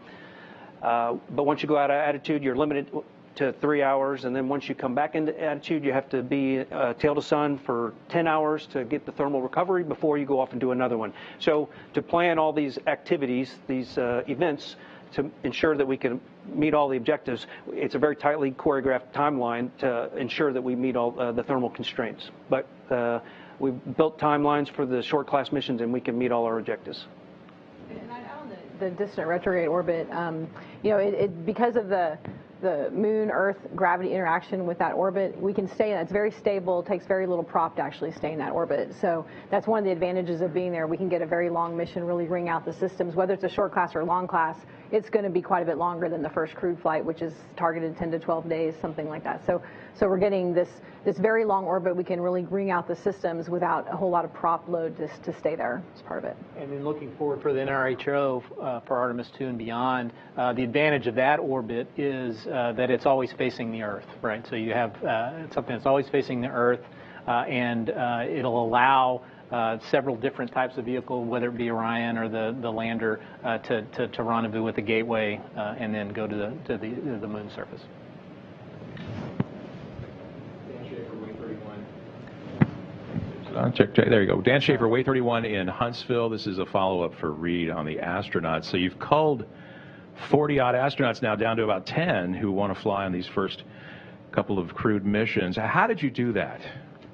once you go out of attitude, you're limited to 3 hours, and then once you come back into attitude, you have to be tail to sun for 10 hours to get the thermal recovery before you go off and do another one. So to plan all these activities, these events, to ensure that we can meet all the objectives, it's a very tightly choreographed timeline to ensure that we meet all the thermal constraints. But we've built timelines for the short class missions, and we can meet all our objectives. And on the distant retrograde orbit, because of the Moon-Earth gravity interaction with that orbit, we can stay in that. It's very stable. It takes very little prop to actually stay in that orbit. So that's one of the advantages of being there. We can get a very long mission, really wring out the systems. Whether it's a short class or long class, it's going to be quite a bit longer than the first crewed flight, which is targeted 10 to 12 days, something like that. So we're getting this very long orbit. We can really wring out the systems without a whole lot of prop load just to stay there as part of it. And then looking forward for the NRHO for Artemis II and beyond, the advantage of that orbit is that it's always facing the Earth, right? So you have something that's always facing the Earth, and it'll allow several different types of vehicle, whether it be Orion or the lander, to rendezvous with the gateway and then go to the moon surface. Check. There you go. Dan Schaefer, Way 31 in Huntsville. This is a follow-up for Reid on the astronauts. So you've culled 40-odd astronauts now down to about 10 who want to fly on these first couple of crewed missions. How did you do that?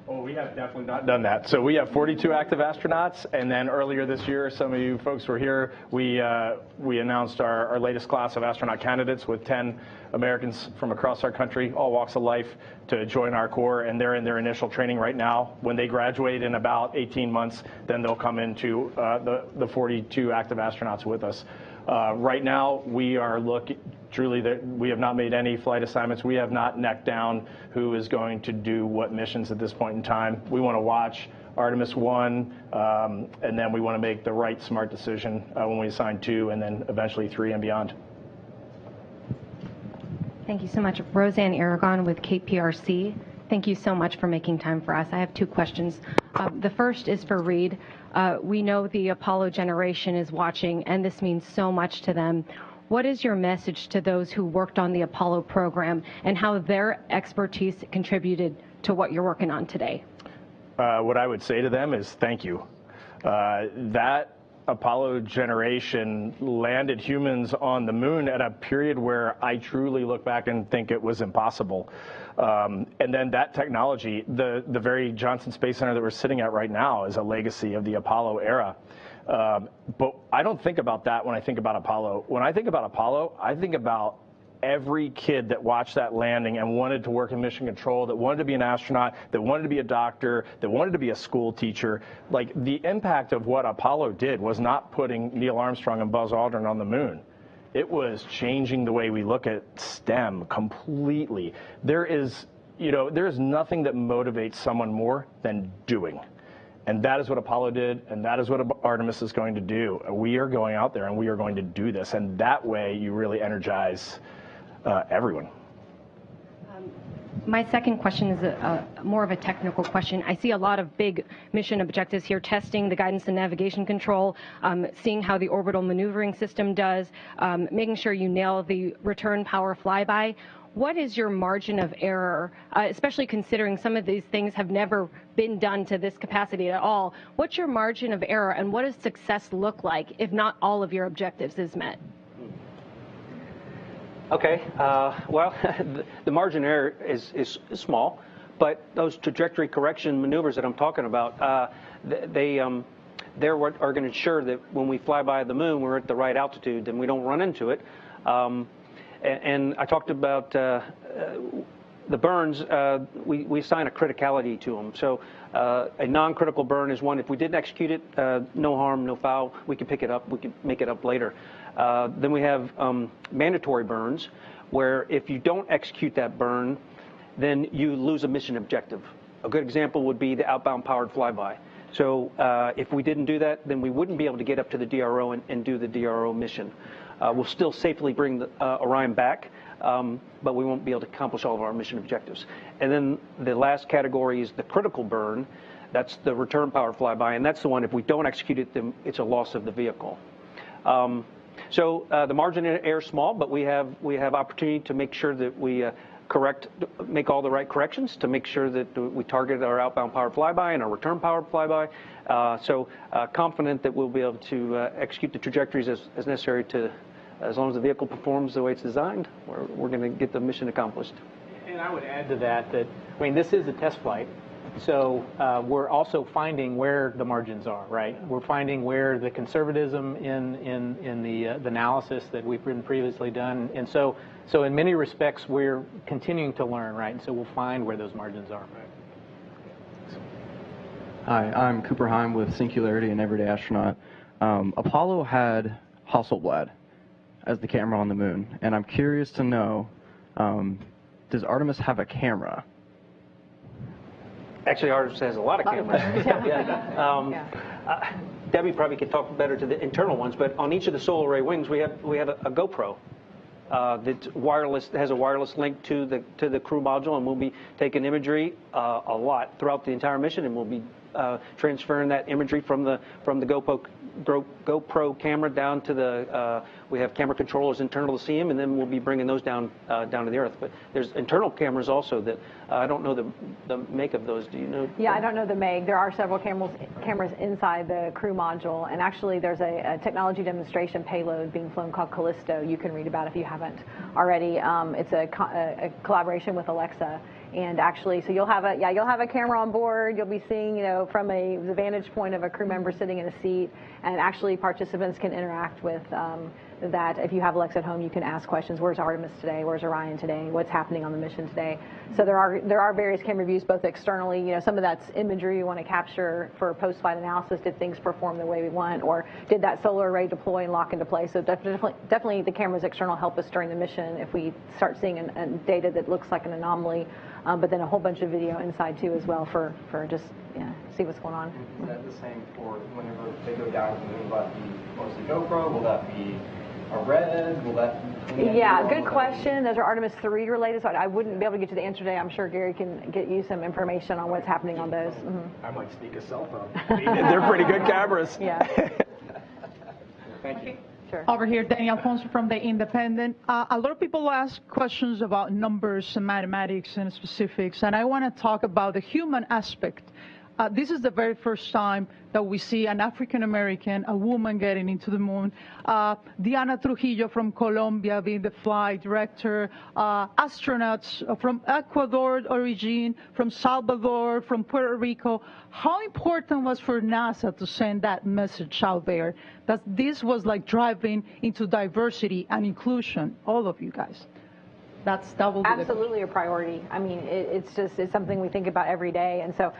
Oh, we have definitely not done that. So we have 42 active astronauts, and then earlier this year, some of you folks were here, we announced our latest class of astronaut candidates with 10 Americans from across our country, all walks of life, to join our Corps, and they're in their initial training right now. When they graduate in about 18 months, then they'll come into the 42 active astronauts with us. Right now, we are looking, truly, we have not made any flight assignments. We have not necked down who is going to do what missions at this point in time. We want to watch Artemis I, and then we want to make the right smart decision when we assign 2, and then eventually 3 and beyond. Thank you so much. Roseanne Aragon with KPRC. Thank you so much for making time for us. I have 2 questions. The first is for Reid. We know the Apollo generation is watching, and this means so much to them. What is your message to those who worked on the Apollo program and how their expertise contributed to what you're working on today? What I would say to them is thank you. That Apollo generation landed humans on the moon at a period where I truly look back and think it was impossible. And then that technology, the very Johnson Space Center that we're sitting at right now, is a legacy of the Apollo era. But I don't think about that when I think about Apollo. When I think about Apollo, I think about every kid that watched that landing and wanted to work in mission control, that wanted to be an astronaut, that wanted to be a doctor, that wanted to be a school teacher. Like, the impact of what Apollo did was not putting Neil Armstrong and Buzz Aldrin on the moon. It was changing the way we look at STEM completely. There is nothing that motivates someone more than doing. And that is what Apollo did, and that is what Artemis is going to do. We are going out there and we are going to do this, and that way you really energize everyone. My second question is more of a technical question. I see a lot of big mission objectives here: testing the guidance and navigation control, seeing how the orbital maneuvering system does, making sure you nail the return power flyby. What is your margin of error, especially considering some of these things have never been done to this capacity at all? What's your margin of error, and what does success look like if not all of your objectives is met? Okay, well, the margin of error is small, But those trajectory correction maneuvers that I'm talking about, they're what are going to ensure that when we fly by the moon, we're at the right altitude and we don't run into it. And I talked about the burns. We assign a criticality to them. So a non-critical burn is one. If we didn't execute it, no harm, no foul. We can pick it up. We can make it up later. Then we have mandatory burns, where if you don't execute that burn, then you lose a mission objective. A good example would be the outbound powered flyby. So if we didn't do that, then we wouldn't be able to get up to the DRO and do the DRO mission. We'll still safely bring the Orion back, but we won't be able to accomplish all of our mission objectives. And then the last category is the critical burn. That's the return powered flyby, and that's the one, if we don't execute it, then it's a loss of the vehicle. So the margin in error is small, but we have opportunity to make sure that we make all the right corrections to make sure that we target our outbound powered flyby and our return powered flyby. So confident that we'll be able to execute the trajectories as necessary as long as the vehicle performs the way it's designed, we're going to get the mission accomplished. And I would add to that, I mean, this is a test flight. So we're also finding where the margins are, right? We're finding where the conservatism in the analysis that we've been previously done. And so in many respects, we're continuing to learn, right? And so we'll find where those margins are. Hi, I'm Cooper Heim with Singularity and Everyday Astronaut. Apollo had Hasselblad as the camera on the moon, and I'm curious to know, does Artemis have a camera? Actually, Artemis has a lot of cameras. Debbie probably could talk better to the internal ones, but on each of the solar array wings, we have a GoPro that's wireless, has a wireless link to the crew module, and we'll be taking imagery a lot throughout the entire mission, and we'll be transferring that imagery from the GoPro camera down to the we have camera controllers internal to see them, and then we'll be bringing those down to the Earth. But there's internal cameras also that I don't know the make of those. Do you know? Yeah, I don't know the make. There are several cameras inside the crew module, and actually there's a technology demonstration payload being flown called Callisto. You can read about it if you haven't already. It's a collaboration with Alexa. And actually, so you'll have a camera on board. You'll be seeing, from the vantage point of a crew member sitting in a seat. And actually, participants can interact with that. If you have Alexa at home, you can ask questions. Where's Artemis today? Where's Orion today? What's happening on the mission today? So there are various camera views, both externally. Some of that's imagery you want to capture for post-flight analysis. Did things perform the way we want, or did that solar array deploy and lock into place? So definitely, the cameras external help us during the mission if we start seeing data that looks like an anomaly. But then a whole bunch of video inside too as well for just see what's going on. Is that the same for whenever they go down to the moon? Will that be mostly GoPro? Will that be a RED? Will that? Yeah, good question. Those are Artemis III related, so I wouldn't be able to get to the answer today. I'm sure Gary can get you some information on what's happening on those. Mm-hmm. I might sneak a cell phone. They're pretty good cameras. Yeah. Thank you. Sure. Over here, Daniel Alfonso from The Independent. A lot of people ask questions about numbers and mathematics and specifics, and I want to talk about the human aspect. This is the very first time that we see an African-American, a woman getting into the moon. Diana Trujillo from Colombia being the flight director. Astronauts from Ecuador origin, from Salvador, from Puerto Rico. How important was for NASA to send that message out there? That this was like driving into diversity and inclusion, all of you guys. That's double. Absolutely a priority. I mean, it's something we think about every day. And so,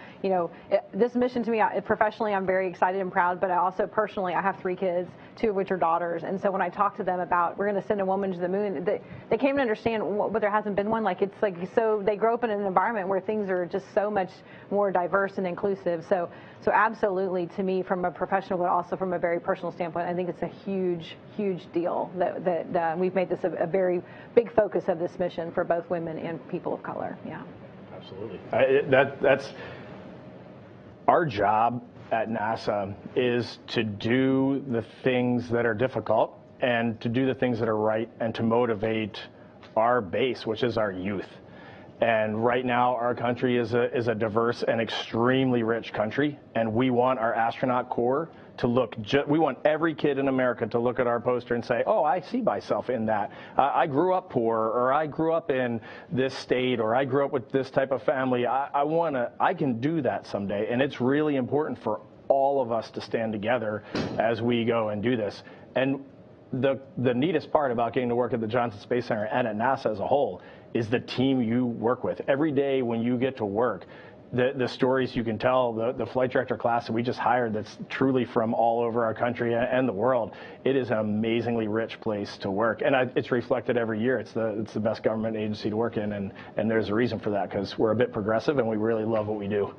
this mission to me, professionally, I'm very excited and proud, but I also personally, I have 3 kids, 2 of which are daughters. And so when I talk to them about, we're going to send a woman to the moon, they came to understand, but there hasn't been one. So they grow up in an environment where things are just so much more diverse and inclusive. So absolutely, to me, from a professional, but also from a very personal standpoint, I think it's a huge, huge deal that we've made this a very big focus of this mission for both women and people of color. Yeah. Absolutely. That's our job at NASA, is to do the things that are difficult and to do the things that are right and to motivate our base, which is our youth. And right now, our country is a diverse and extremely rich country, and we want our astronaut corps to look, we want every kid in America to look at our poster and say, oh, I see myself in that. I grew up poor, or I grew up in this state, or I grew up with this type of family. I can do that someday, and it's really important for all of us to stand together as we go and do this. And the neatest part about getting to work at the Johnson Space Center and at NASA as a whole is the team you work with. Every day when you get to work, the stories you can tell, the flight director class that we just hired that's truly from all over our country and the world, it is an amazingly rich place to work. And it's reflected every year. It's the best government agency to work in, and there's a reason for that, because we're a bit progressive and we really love what we do.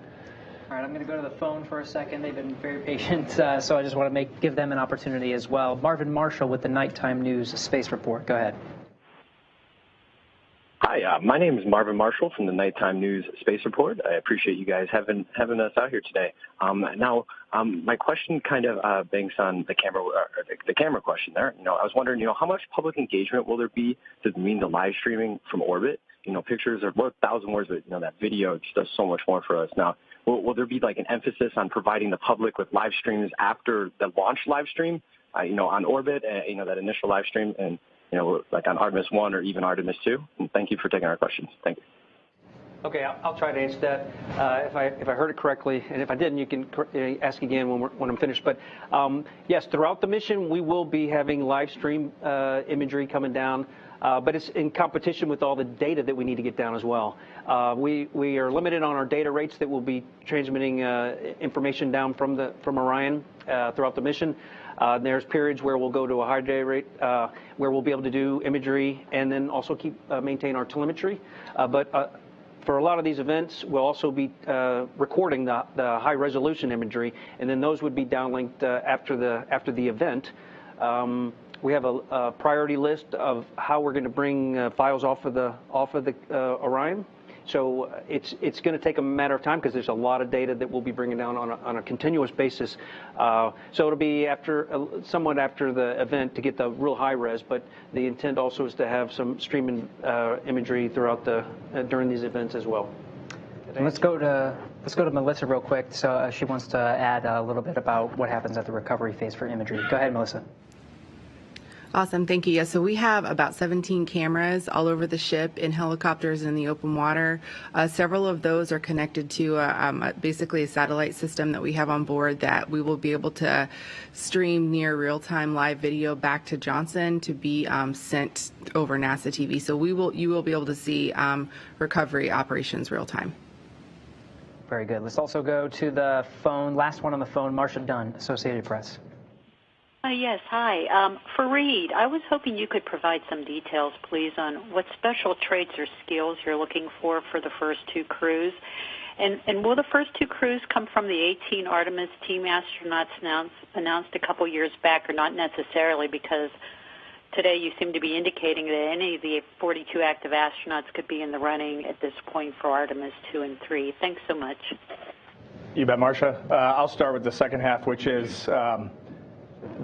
All right, I'm going to go to the phone for a second. They've been very patient, so I just want to give them an opportunity as well. Marvin Marshall with the Nighttime News Space Report. Go ahead. Hi, my name is Marvin Marshall from the Nighttime News Space Report. I appreciate you guys having us out here today. My question kind of banks on the camera question there. I was wondering, how much public engagement will there be to mean the live streaming from orbit? Pictures are worth 1,000 words, but that video just does so much more for us. Now, will there be like an emphasis on providing the public with live streams after the launch live stream, on orbit, that initial live stream, and like on Artemis I or even Artemis II? And thank you for taking our questions. Thank you. Okay, I'll try to answer that if I heard it correctly, and if I didn't, you can ask again when I'm finished. But yes, throughout the mission, we will be having live stream imagery coming down, but it's in competition with all the data that we need to get down as well. We are limited on our data rates that will be transmitting information down from Orion throughout the mission. There's periods where we'll go to a higher data rate, where we'll be able to do imagery and then also maintain our telemetry. But for a lot of these events, we'll also be recording the high resolution imagery, and then those would be downlinked after the event. We have a priority list of how we're going to bring files off of the Orion. So it's going to take a matter of time, because there's a lot of data that we'll be bringing down on a continuous basis. So it'll be somewhat after the event to get the real high res, but the intent also is to have some streaming imagery throughout during these events as well. Let's go to Melissa real quick. So she wants to add a little bit about what happens at the recovery phase for imagery. Go ahead, Melissa. Awesome, thank you. Yeah, so we have about 17 cameras all over the ship, in helicopters and in the open water. Several of those are connected to basically a satellite system that we have on board that we will be able to stream near real-time live video back to Johnson to be sent over NASA TV. So you will be able to see recovery operations real-time. Very good. Let's also go to the phone. Last one on the phone, Marcia Dunn, Associated Press. Yes, hi. For Reid, I was hoping you could provide some details, please, on what special traits or skills you're looking for the first two crews. And will the first two crews come from the 18 Artemis team astronauts announced a couple years back, or not necessarily, because today you seem to be indicating that any of the 42 active astronauts could be in the running at this point for Artemis II and III. Thanks so much. You bet, Marcia. I'll start with the second half, which is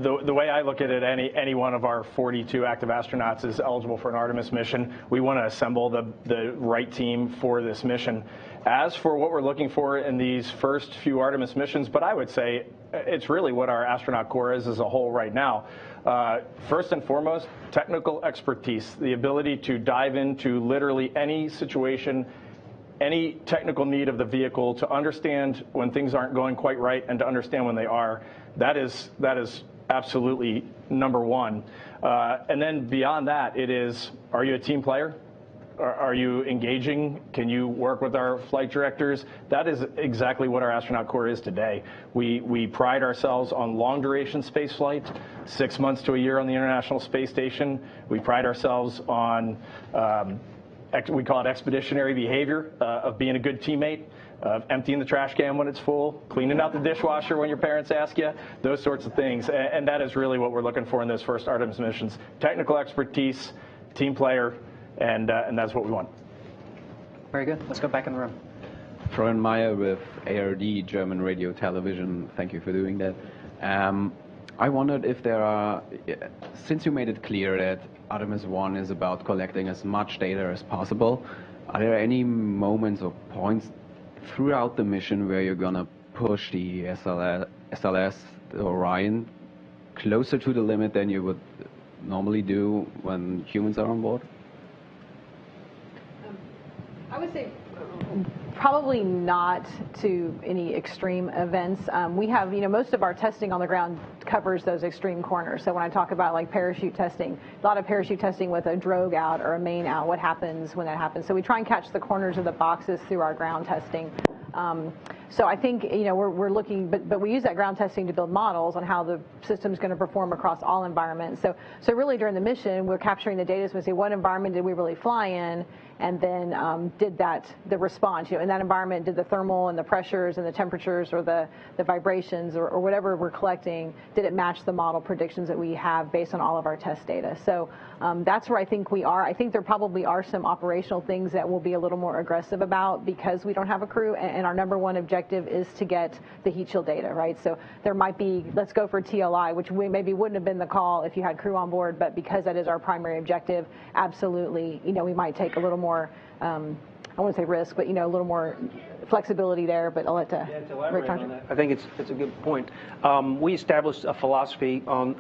the way I look at it, any one of our 42 active astronauts is eligible for an Artemis mission. We want to assemble the right team for this mission. As for what we're looking for in these first few Artemis missions, but I would say it's really what our astronaut corps is as a whole right now. First and foremost, technical expertise, the ability to dive into literally any situation, any technical need of the vehicle, to understand when things aren't going quite right and to understand when they are. That is absolutely number one. And then beyond that, it is, are you a team player? Are you engaging? Can you work with our flight directors? That is exactly what our astronaut corps is today. We pride ourselves on long duration space flight, 6 months to a year on the International Space Station. We pride ourselves on, we call it expeditionary behavior, of being a good teammate, of emptying the trash can when it's full, cleaning out the dishwasher when your parents ask you, those sorts of things. And that is really what we're looking for in this first Artemis missions. Technical expertise, team player, and that's what we want. Very good. Let's go back in the room. Florian Meyer with ARD, German Radio Television. Thank you for doing that. I wondered if there are, since you made it clear that Artemis I is about collecting as much data as possible, Are there any moments or points throughout the mission where you're going to push the SLS, the Orion, closer to the limit than you would normally do when humans are on board? I would say probably not to any extreme events. We have, most of our testing on the ground covers those extreme corners. So when I talk about like parachute testing, a lot of parachute testing with a drogue out or a main out, what happens when that happens? So we try and catch the corners of the boxes through our ground testing. So I think, we're looking, but we use that ground testing to build models on how the system's going to perform across all environments. So really during the mission, we're capturing the data so we say what environment did we really fly in, and then did the response, in that environment, did the thermal and the pressures and the temperatures or the vibrations or whatever we're collecting, did it match the model predictions that we have based on all of our test data? So that's where I think we are. I think there probably are some operational things that we'll be a little more aggressive about because we don't have a crew, and our number one objective is to get the heat shield data, right? So there might be, let's go for TLI, which maybe wouldn't have been the call if you had crew on board, but because that is our primary objective, absolutely, we might take a little more, I wouldn't say risk, but, a little more flexibility there, but I'll let to elaborate on that. I think it's a good point. We established a philosophy on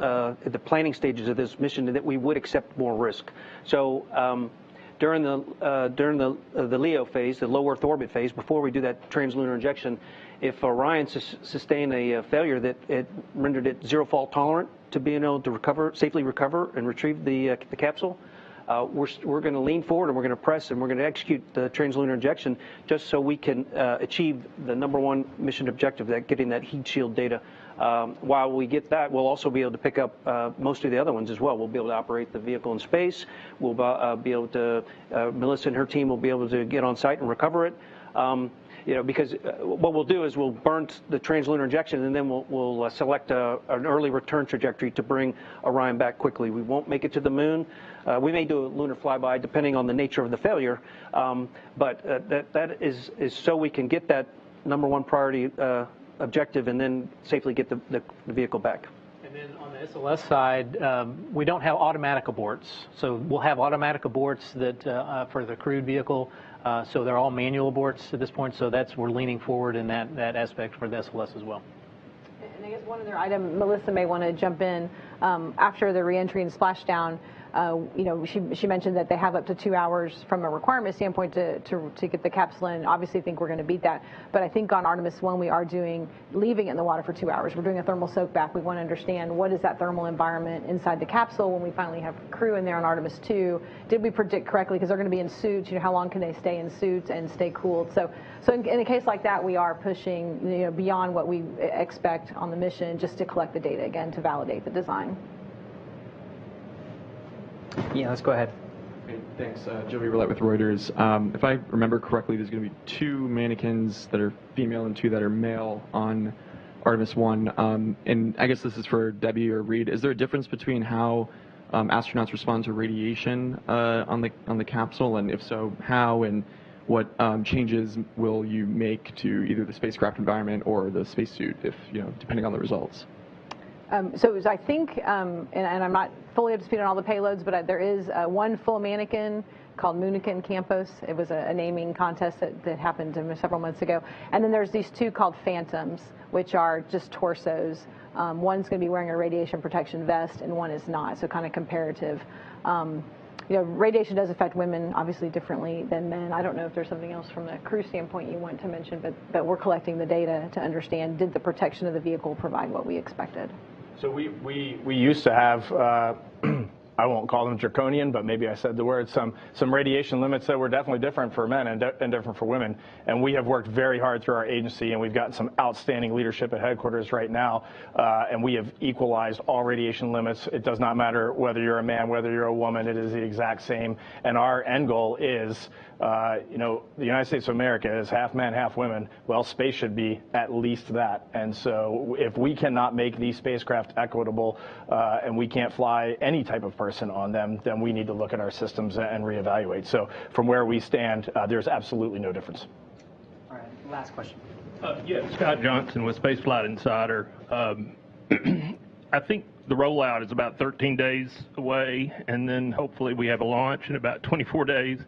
the planning stages of this mission that we would accept more risk. So during the LEO phase, the low Earth orbit phase, before we do that translunar injection, if Orion sustained a failure that it rendered it zero fault tolerant to being able to safely recover and retrieve the capsule, we're going to lean forward and we're going to press and we're going to execute the translunar injection just so we can achieve the number one mission objective, that getting that heat shield data. While we get that, we'll also be able to pick up most of the other ones as well. We'll be able to operate the vehicle in space. We'll be able to, Melissa and her team will be able to get on site and recover it. Because what we'll do is we'll burn the translunar injection and then we'll select an early return trajectory to bring Orion back quickly. We won't make it to the moon. We may do a lunar flyby depending on the nature of the failure, but that is so we can get that number one priority objective and then safely get the vehicle back. And then on the SLS side, we don't have automatic aborts. So we'll have automatic aborts that for the crewed vehicle. So they're all manual aborts at this point. So we're leaning forward in that aspect for the SLS as well. And I guess one other item, Melissa may want to jump in. After the reentry and splashdown, she mentioned that they have up to 2 hours from a requirement standpoint to get the capsule in. Obviously, I think we're going to beat that. But I think on Artemis I, we are leaving it in the water for 2 hours. We're doing a thermal soak back. We want to understand what is that thermal environment inside the capsule when we finally have crew in there on Artemis II. Did we predict correctly? Because they're going to be in suits. How long can they stay in suits and stay cooled? So in a case like that, we are pushing beyond what we expect on the mission just to collect the data again to validate the design. Yeah, let's go ahead. Great, thanks. Joey Roulette with Reuters. If I remember correctly, there's going to be 2 mannequins that are female and 2 that are male on Artemis I. And I guess this is for Debbie or Reid. Is there a difference between how astronauts respond to radiation on the capsule, and if so, how, and what changes will you make to either the spacecraft environment or the spacesuit, if depending on the results? So I think, and I'm not fully up to speed on all the payloads, but there is one full mannequin called Munikin Campos. It was a naming contest that happened several months ago. And then there's these 2 called Phantoms, which are just torsos. One's going to be wearing a radiation protection vest, and one is not, so kind of comparative. Radiation does affect women, obviously, differently than men. I don't know if there's something else from the crew standpoint you want to mention, but we're collecting the data to understand, did the protection of the vehicle provide what we expected? So we used to have, I won't call them draconian, but maybe I said the word, some radiation limits that were definitely different for men and different for women. And we have worked very hard through our agency, and we've gotten some outstanding leadership at headquarters right now. And we have equalized all radiation limits. It does not matter whether you're a man, whether you're a woman, it is the exact same. And our end goal is, the United States of America is half men, half women. Well, space should be at least that. And so if we cannot make these spacecraft equitable and we can't fly any type of person on them, then we need to look at our systems and reevaluate. So from where we stand, there's absolutely no difference. All right, last question. Yeah, Scott Johnson with Spaceflight Insider. I think the rollout is about 13 days away, and then hopefully we have a launch in about 24 days.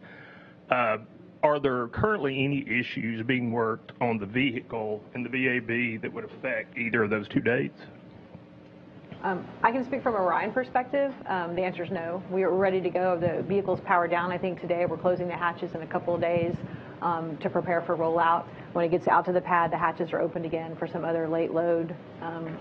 are there currently any issues being worked on the vehicle and the VAB that would affect either of those two dates? I can speak from Orion perspective. The answer is no. We are ready to go. The vehicle's powered down. I think today we're closing the hatches in a couple of days to prepare for rollout. When it gets out to the pad, the hatches are opened again for some other late load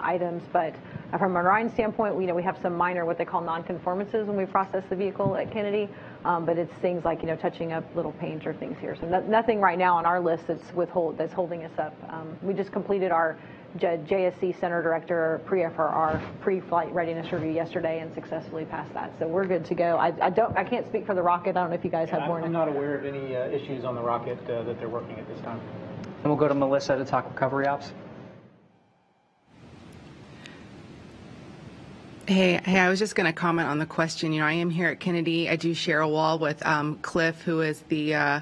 items. But from an Orion standpoint, we have some minor what they call non-conformances when we process the vehicle at Kennedy. But it's things like touching up little paint or things here. So nothing right now on our list that's holding us up. We just completed our JSC Center Director pre-FRR, pre-flight readiness review yesterday and successfully passed that. So we're good to go. I can't speak for the rocket. I don't know if you guys have more. I'm not aware of any issues on the rocket that they're working at this time. And we'll go to Melissa to talk recovery ops. Hey, I was just going to comment on the question. I am here at Kennedy. I do share a wall with Cliff, who is the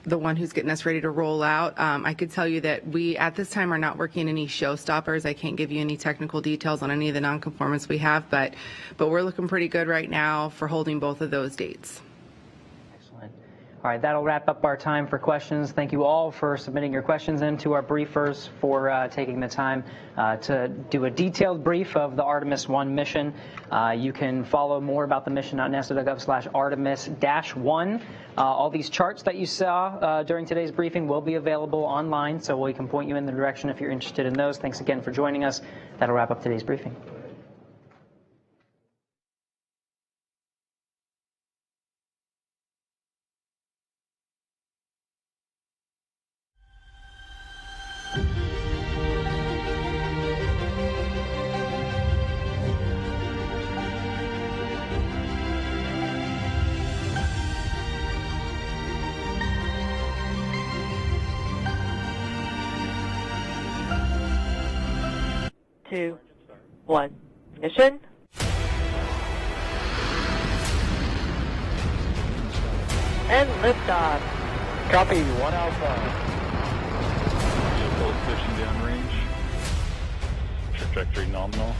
one who's getting us ready to roll out. I could tell you that we, at this time, are not working any showstoppers. I can't give you any technical details on any of the nonconformance we have, but we're looking pretty good right now for holding both of those dates. Excellent. All right, that'll wrap up our time for questions. Thank you all for submitting your questions into our briefers, for taking the time to do a detailed brief of the Artemis I mission. You can follow more about the mission on nasa.gov/Artemis-1. All these charts that you saw during today's briefing will be available online, so we can point you in the direction if you're interested in those. Thanks again for joining us. That'll wrap up today's briefing. Two, one, ignition. And liftoff. Copy, 1 Alpha. Pushing downrange. Trajectory nominal.